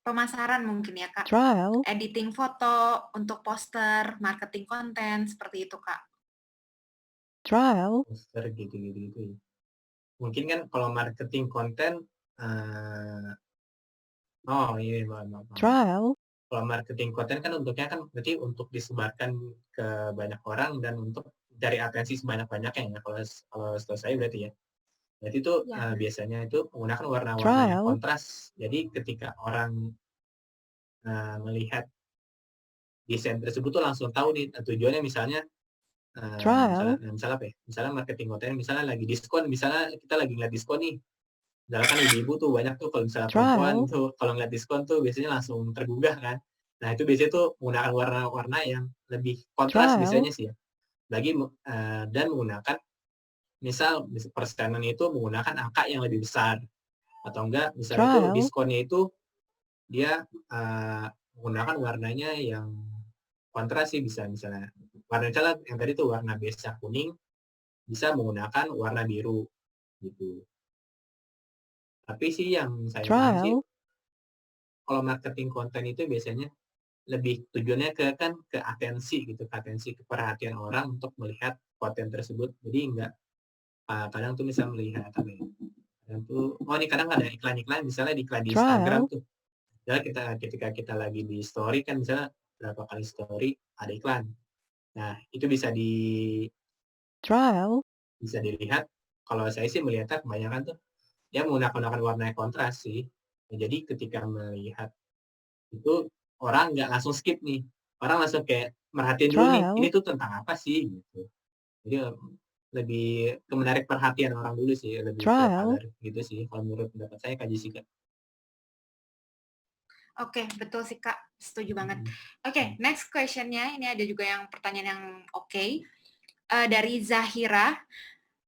[SPEAKER 3] pemasaran mungkin ya, Kak?
[SPEAKER 2] trial,
[SPEAKER 3] Editing foto untuk poster, marketing konten, seperti itu, Kak.
[SPEAKER 2] trial,
[SPEAKER 1] Poster gitu-gitu ya. Mungkin kan kalau marketing konten, oh iya, paham.
[SPEAKER 2] trial,
[SPEAKER 1] Kalau marketing konten kan untuknya kan berarti untuk disebarkan ke banyak orang dan untuk cari atensi sebanyak-banyaknya ya, kalau setahu saya berarti ya. Berarti itu
[SPEAKER 3] Ya.
[SPEAKER 1] biasanya itu menggunakan warna-warna yang
[SPEAKER 2] trial,
[SPEAKER 1] kontras. Jadi ketika orang melihat desain tersebut tuh langsung tahu nih tujuannya, misalnya
[SPEAKER 2] trial,
[SPEAKER 1] misalnya apa ya? Misalnya marketing konten, misalnya lagi diskon, misalnya kita lagi ngeliat diskon nih. Misalkan ibu-ibu tuh banyak tuh kalau misalnya perempuan
[SPEAKER 2] trial,
[SPEAKER 1] tuh kalau ngeliat diskon tuh biasanya langsung tergugah kan. Nah, itu biasanya tuh menggunakan warna-warna yang lebih kontras
[SPEAKER 2] trial,
[SPEAKER 1] biasanya sih ya. Dan menggunakan misal persenan itu menggunakan angka yang lebih besar, atau enggak misalnya itu
[SPEAKER 2] trial,
[SPEAKER 1] diskonnya itu dia menggunakan warnanya yang kontras sih, bisa misalnya warna misalnya yang tadi tuh warna biasa kuning bisa menggunakan warna biru gitu. Tapi sih yang saya paham sih,
[SPEAKER 2] trial,
[SPEAKER 1] kalau marketing konten itu biasanya lebih tujuannya ke atensi gitu, ke atensi, ke perhatian orang untuk melihat konten tersebut. Jadi enggak, kadang tuh misal melihat apa ya, kadang tuh, oh ini kadang ada iklan-iklan, misalnya di iklan di Instagram
[SPEAKER 2] trial,
[SPEAKER 1] tuh. Misalnya ketika kita lagi di story kan, misalnya berapa kali story ada iklan. Nah, itu
[SPEAKER 2] trial,
[SPEAKER 1] bisa dilihat, kalau saya sih melihatnya kebanyakan tuh dia menggunakan warna yang kontras sih. Jadi ketika melihat itu, orang nggak langsung skip nih, orang langsung kayak merhatiin dulu nih, ini
[SPEAKER 2] trial,
[SPEAKER 1] tuh tentang apa sih gitu. Jadi lebih ke menarik perhatian orang dulu sih, lebih ke
[SPEAKER 2] trial,
[SPEAKER 1] color gitu sih kalau menurut pendapat saya, Kak Jessica.
[SPEAKER 3] Oke, betul sih, Kak. Setuju banget.
[SPEAKER 1] Mhm.
[SPEAKER 3] Oke, next question-nya, ini ada juga yang pertanyaan yang oke. Dari Zahira,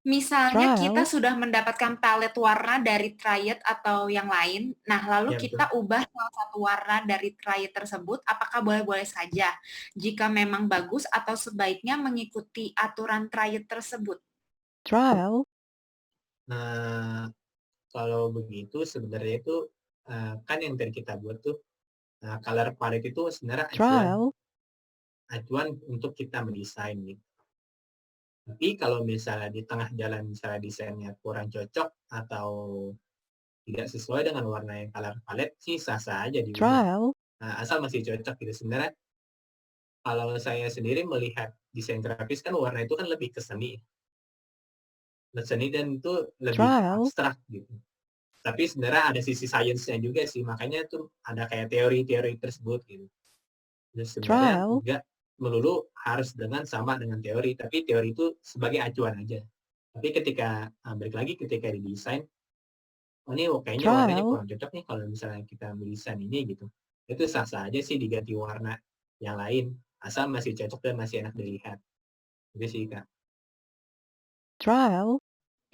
[SPEAKER 3] misalnya kita
[SPEAKER 2] trial,
[SPEAKER 3] sudah mendapatkan palet warna dari Triad atau yang lain, nah lalu
[SPEAKER 1] Ya betul.
[SPEAKER 3] kita ubah salah satu warna dari Triad tersebut, apakah boleh-boleh saja? Jika memang bagus atau sebaiknya mengikuti aturan Triad tersebut?
[SPEAKER 2] trial,
[SPEAKER 1] Nah, kalau begitu sebenarnya itu, kan yang tadi kita buat tuh, color palette itu sebenarnya acuan
[SPEAKER 2] trial,
[SPEAKER 1] acuan untuk kita mendesain gitu. Tapi kalau misalnya di tengah jalan misalnya desainnya kurang cocok atau tidak sesuai dengan warna yang color palette sih, sah-sah aja diubah.
[SPEAKER 2] trial,
[SPEAKER 1] Asal masih cocok gitu. Sebenarnya Kalau saya sendiri melihat desain grafis kan warna itu kan lebih ke seni. Seni dan itu lebih ke
[SPEAKER 2] Trial.
[SPEAKER 1] abstrak gitu. Tapi sebenarnya ada sisi sainsnya juga sih, makanya tuh ada kayak teori-teori tersebut gitu. Dan sebenarnya
[SPEAKER 2] Trial.
[SPEAKER 1] enggak melulu harus sama dengan teori, tapi teori itu sebagai acuan aja. Tapi ketika balik lagi ketika didesain, oh ini kayaknya warnanya
[SPEAKER 2] Trial.
[SPEAKER 1] kurang cocok nih kalau misalnya kita mendesain ini gitu. Itu sah-sah aja sih diganti warna yang lain, asal masih cocok dan masih enak dilihat. Itu sih, Kak.
[SPEAKER 2] Trial.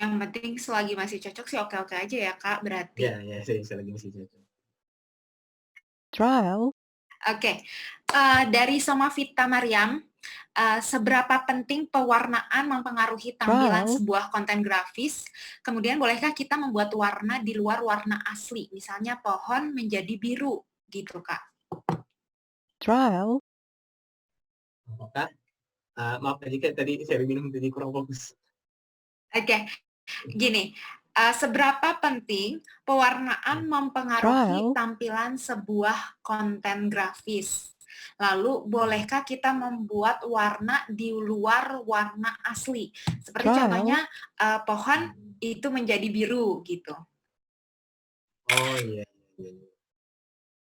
[SPEAKER 3] Yang penting selagi masih cocok sih oke-oke aja ya, Kak, berarti.
[SPEAKER 1] Ya, selagi masih cocok.
[SPEAKER 2] Trial.
[SPEAKER 3] Oke, dari Somavita Mariam, seberapa penting pewarnaan mempengaruhi tampilan
[SPEAKER 2] Trial.
[SPEAKER 3] sebuah konten grafis? Kemudian bolehkah kita membuat warna di luar warna asli? Misalnya pohon menjadi biru, gitu Kak.
[SPEAKER 2] Trial.
[SPEAKER 1] Apakah maaf jika tadi saya minum jadi kurang fokus.
[SPEAKER 3] Oke, gini, seberapa penting pewarnaan mempengaruhi
[SPEAKER 2] Trial.
[SPEAKER 3] tampilan sebuah konten grafis? Lalu, bolehkah kita membuat warna di luar warna asli? Seperti
[SPEAKER 2] Trial.
[SPEAKER 3] contohnya, pohon itu menjadi biru, gitu.
[SPEAKER 1] Oh iya.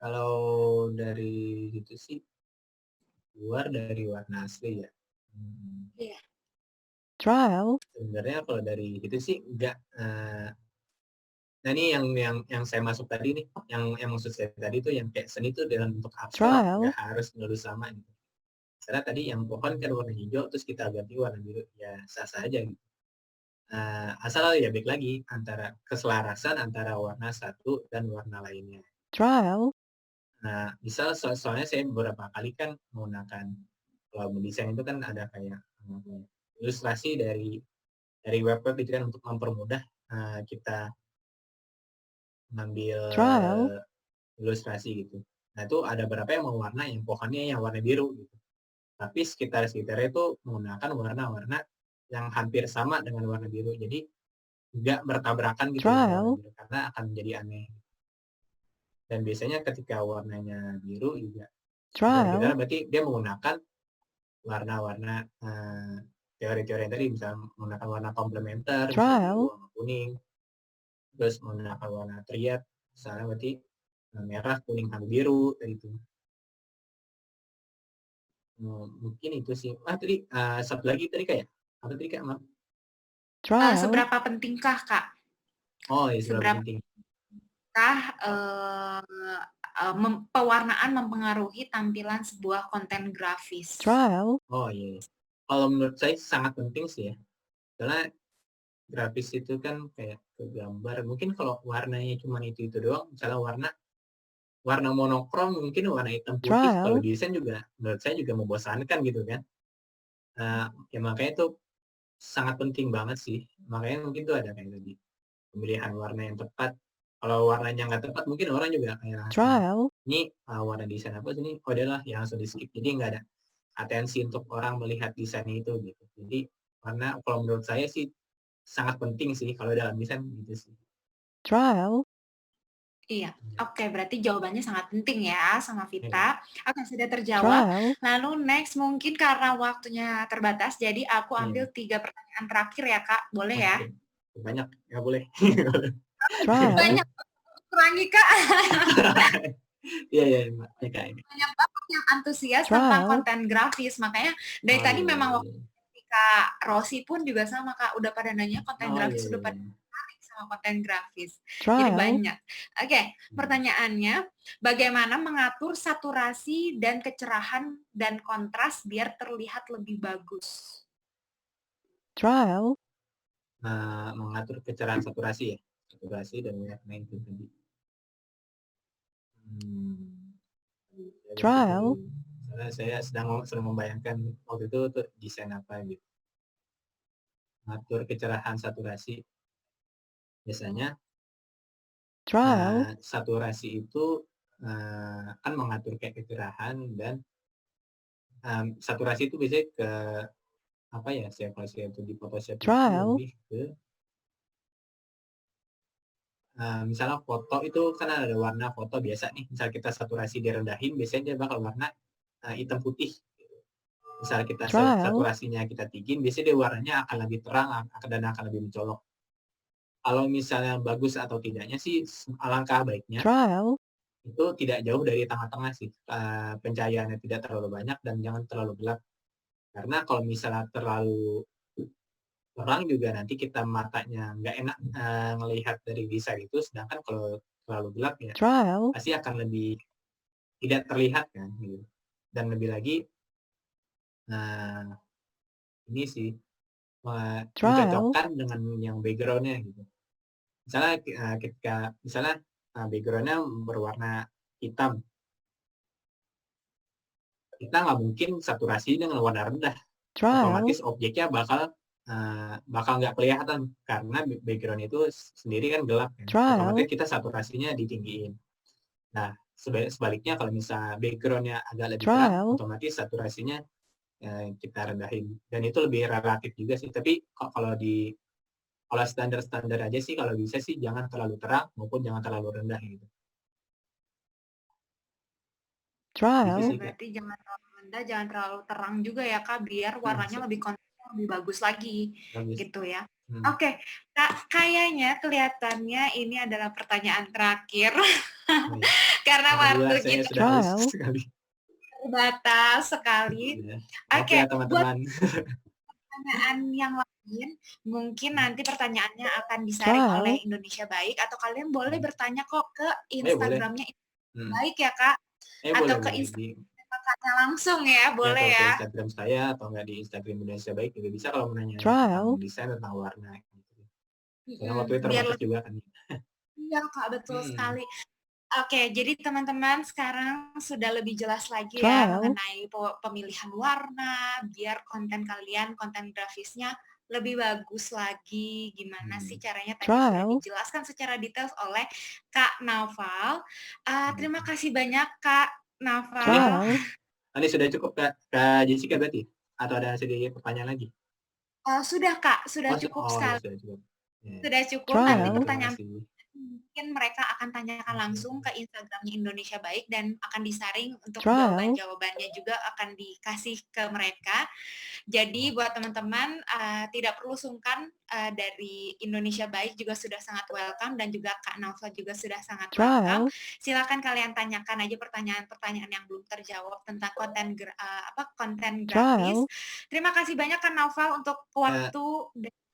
[SPEAKER 1] Kalau dari itu sih, luar dari warna asli ya.
[SPEAKER 3] Iya.
[SPEAKER 2] Trial.
[SPEAKER 1] Sebenarnya kalau dari itu sih enggak. Nah ini yang saya masuk tadi nih, yang maksud saya tadi tuh yang kayak seni itu dalam bentuk abstrak,
[SPEAKER 2] Trial.
[SPEAKER 1] nggak harus melulu sama gitu. Karena tadi yang pohon kan warna hijau, terus kita ganti warna biru, ya sah-sah aja gitu. Asal ya baik lagi antara keselarasan antara warna satu dan warna lainnya.
[SPEAKER 2] Trial.
[SPEAKER 1] Nah, misal soalnya saya beberapa kali kan menggunakan kalau mendesain itu kan ada kayak ilustrasi dari web-web itu kan untuk mempermudah kita mengambil
[SPEAKER 2] Trial.
[SPEAKER 1] ilustrasi gitu. Nah, itu ada beberapa yang mau warna yang pohonnya yang warna biru gitu. Tapi sekitar-sekitarnya itu menggunakan warna-warna yang hampir sama dengan warna biru. Jadi nggak bertabrakan gitu dengan warna biru karena akan menjadi aneh. Dan biasanya ketika warnanya biru juga sekitar-sekitar berarti dia menggunakan warna-warna teori-teori yang tadi, misalnya menggunakan warna komplementer, misalnya biru sama kuning, terus menggunakan warna triad, misalnya berarti merah, kuning, sama biru, itu. Mungkin itu sih. Tadi satu lagi tadi kayak apa tadi Kak? Maaf.
[SPEAKER 3] Seberapa pentingkah Kak?
[SPEAKER 1] Oh ya, seberapa penting.
[SPEAKER 3] Pewarnaan mempengaruhi tampilan sebuah konten grafis.
[SPEAKER 1] Oh iya. Kalau menurut saya sangat penting sih ya. Karena grafis itu kan kayak ke gambar. Mungkin kalau warnanya cuma itu doang, misalnya warna monokrom, mungkin warna hitam putih. Kalau desain juga menurut saya juga membosankan gitu kan. Ya makanya itu sangat penting banget sih. Makanya mungkin tuh ada kayak tadi pemilihan warna yang tepat. Kalau warnanya nggak tepat, mungkin orang juga kayak ini warna desain apa sih ini? Oh adalah yang langsung di skip. Jadi nggak ada atensi untuk orang melihat desain itu gitu. Jadi warna kalau menurut saya sih sangat penting sih kalau dalam desain gitu sih.
[SPEAKER 3] Iya, oke, berarti jawabannya sangat penting ya sama Vita. Oke, sudah terjawab. Lalu next mungkin karena waktunya terbatas, jadi aku ambil 3 pertanyaan terakhir ya Kak, boleh ya?
[SPEAKER 1] Banyak, nggak boleh.
[SPEAKER 3] Banyak, kurangi Kak.
[SPEAKER 1] Iya, Kak.
[SPEAKER 3] Banyak banget yang antusias tentang konten grafis, makanya dari tadi memang waktu Kak Rosi pun juga sama Kak, udah pada nanya konten grafis, udah pada sama konten grafis. Jadi banyak. Oke, pertanyaannya, bagaimana mengatur saturasi dan kecerahan dan kontras biar terlihat lebih bagus?
[SPEAKER 1] Mengatur kecerahan saturasi ya. Saturasi dan warna itu tadi. Karena saya sedang membayangkan waktu itu tuh desain apa gitu. Mengatur kecerahan saturasi. Biasanya saturasi itu kan mengatur kayak kecerahan dan saturasi itu biasanya ke apa ya? Kalau saya itu di Photoshop itu lebih ke misalnya foto itu kan ada warna foto biasa nih. Misal kita saturasi direndahin, biasanya dia bakal warna hitam putih. Misal kita
[SPEAKER 2] Trial.
[SPEAKER 1] saturasinya kita tinggiin, biasanya dia warnanya akan lebih terang dan akan lebih mencolok. Kalau misalnya bagus atau tidaknya sih, alangkah baiknya
[SPEAKER 2] Trial.
[SPEAKER 1] itu tidak jauh dari tengah-tengah sih, pencahayaannya tidak terlalu banyak dan jangan terlalu gelap. Karena kalau misalnya terlalu terang juga nanti kita matanya nggak enak, ngelihat dari desain itu, sedangkan kalau terlalu gelap ya
[SPEAKER 2] Trial.
[SPEAKER 1] pasti akan lebih tidak terlihat kan, gitu. Dan lebih lagi, nah ini sih,
[SPEAKER 2] Trial.
[SPEAKER 1] mencocokkan dengan yang background-nya gitu. Misalnya, ketika misalnya, background-nya berwarna hitam, kita nggak mungkin saturasi dengan warna rendah,
[SPEAKER 2] Trial.
[SPEAKER 1] otomatis objeknya bakal nggak kelihatan karena background itu sendiri kan gelap kan,
[SPEAKER 2] Trial.
[SPEAKER 1] otomatis kita saturasinya ditinggiin. Nah, sebaliknya kalau misalnya background-nya agak lebih terang,
[SPEAKER 2] Trial.
[SPEAKER 1] otomatis saturasinya, kita rendahin dan itu lebih relatif juga sih. Tapi kalau standar-standar aja sih kalau bisa sih jangan terlalu terang maupun jangan terlalu rendah gitu. Gitu
[SPEAKER 2] Trial.
[SPEAKER 1] sih, Kak.
[SPEAKER 3] Berarti jangan terlalu rendah, jangan terlalu terang juga ya Kak, biar warnanya lebih lebih bagus lagi,
[SPEAKER 1] bagus.
[SPEAKER 3] gitu ya.
[SPEAKER 1] Hmm.
[SPEAKER 3] Oke, Kak, kayaknya kelihatannya ini adalah pertanyaan terakhir.
[SPEAKER 1] Oh, iya.
[SPEAKER 3] Karena waktu
[SPEAKER 1] Alhamdulillah saya
[SPEAKER 3] kita
[SPEAKER 1] sudah
[SPEAKER 2] Trial.
[SPEAKER 1] haus sekali.
[SPEAKER 3] terbatas sekali.
[SPEAKER 1] Iya. Maaf
[SPEAKER 3] Oke,
[SPEAKER 1] ya
[SPEAKER 3] buat
[SPEAKER 1] teman-teman.
[SPEAKER 3] pertanyaan yang lain, mungkin nanti pertanyaannya akan disaring
[SPEAKER 2] Trial.
[SPEAKER 3] oleh Indonesia Baik, atau kalian boleh bertanya kok ke
[SPEAKER 1] Boleh.
[SPEAKER 3] Instagramnya
[SPEAKER 1] Hmm.
[SPEAKER 3] Baik ya Kak, atau ke
[SPEAKER 1] Boleh.
[SPEAKER 3] Instagram kakaknya langsung ya, boleh
[SPEAKER 1] Atau ke
[SPEAKER 3] ya.
[SPEAKER 1] Instagram saya atau nggak di Instagram Indonesia Baik juga bisa kalau mau nanya
[SPEAKER 2] Trial.
[SPEAKER 1] tentang desain, tentang warna gitu. Karena waktu itu
[SPEAKER 3] Biar
[SPEAKER 1] terbatas juga kan.
[SPEAKER 3] iya Kak, betul sekali. Oke, jadi teman-teman sekarang sudah lebih jelas lagi ya
[SPEAKER 2] Trial.
[SPEAKER 3] mengenai pemilihan warna, biar konten kalian, konten grafisnya lebih bagus lagi. Gimana sih caranya tadi sudah
[SPEAKER 2] Trial.
[SPEAKER 3] dijelaskan secara detail oleh Kak Naufal. Terima kasih banyak Kak Naufal.
[SPEAKER 2] Trial.
[SPEAKER 1] Ini sudah cukup Kak Jessica berarti? Atau ada sedikit pertanyaan lagi?
[SPEAKER 3] Sudah Kak, sudah cukup sekali.
[SPEAKER 1] Sudah cukup. Ya.
[SPEAKER 3] Sudah cukup,
[SPEAKER 2] Trial.
[SPEAKER 3] nanti
[SPEAKER 1] Terima
[SPEAKER 3] pertanyaan
[SPEAKER 1] kasih.
[SPEAKER 3] mungkin mereka akan tanyakan langsung ke Instagramnya Indonesia Baik dan akan disaring untuk
[SPEAKER 2] Trial.
[SPEAKER 3] jawaban-jawabannya juga akan dikasih ke mereka. Jadi buat teman-teman tidak perlu sungkan, dari Indonesia Baik juga sudah sangat welcome dan juga Kak Naufal juga sudah sangat welcome.
[SPEAKER 2] Trial.
[SPEAKER 3] Silakan kalian tanyakan aja pertanyaan-pertanyaan yang belum terjawab tentang konten
[SPEAKER 2] Trial.
[SPEAKER 3] grafis. Terima kasih banyak Kak Naufal untuk waktu.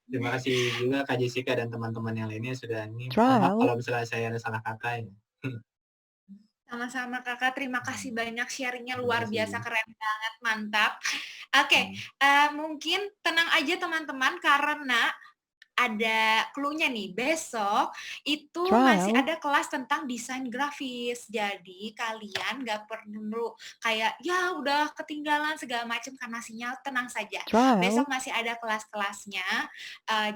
[SPEAKER 1] Terima kasih juga Kak Jessica dan teman-teman yang lainnya sudah ini. Maaf
[SPEAKER 2] Trial.
[SPEAKER 1] kalau misalnya saya ada salah kata ya.
[SPEAKER 3] Sama-sama Kakak, terima kasih banyak sharingnya,
[SPEAKER 1] Terima
[SPEAKER 3] luar
[SPEAKER 1] kasih.
[SPEAKER 3] biasa, keren banget, mantap. Oke, mungkin tenang aja teman-teman karena ada clue-nya nih, besok itu masih
[SPEAKER 2] Trial.
[SPEAKER 3] ada kelas tentang desain grafis. Jadi kalian nggak perlu kayak ya udah ketinggalan segala macam karena sinyal, tenang saja.
[SPEAKER 2] Trial.
[SPEAKER 3] Besok masih ada kelas-kelasnya.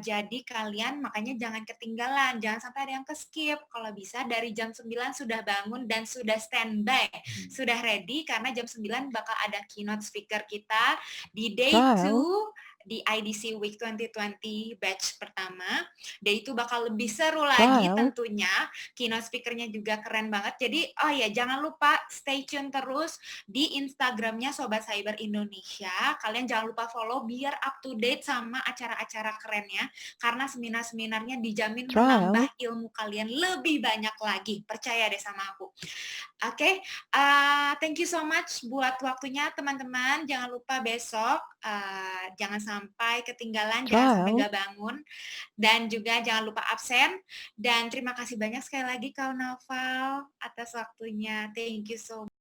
[SPEAKER 3] Jadi kalian makanya jangan ketinggalan, jangan sampai ada yang ke-skip. Kalau bisa dari jam 9 sudah bangun dan sudah standby, sudah ready karena jam 9 bakal ada keynote speaker kita di day
[SPEAKER 2] Trial.
[SPEAKER 3] 2 di IDC Week 2020 batch pertama. Dan itu bakal lebih seru lagi
[SPEAKER 2] Trial.
[SPEAKER 3] tentunya. Keynote speakernya juga keren banget. Jadi oh ya jangan lupa stay tune terus di Instagramnya Sobat Cyber Indonesia. Kalian jangan lupa follow biar up to date sama acara-acara kerennya. Karena seminar-seminarnya dijamin
[SPEAKER 2] Trial.
[SPEAKER 3] menambah ilmu kalian lebih banyak lagi. Percaya deh sama aku. Oke, thank you so much buat waktunya teman-teman. Jangan lupa besok, jangan sampai ketinggalan, jangan sampai
[SPEAKER 2] Trial.
[SPEAKER 3] nggak bangun, dan juga jangan lupa absen. Dan terima kasih banyak sekali lagi Kak Naufal atas waktunya. Thank you so much.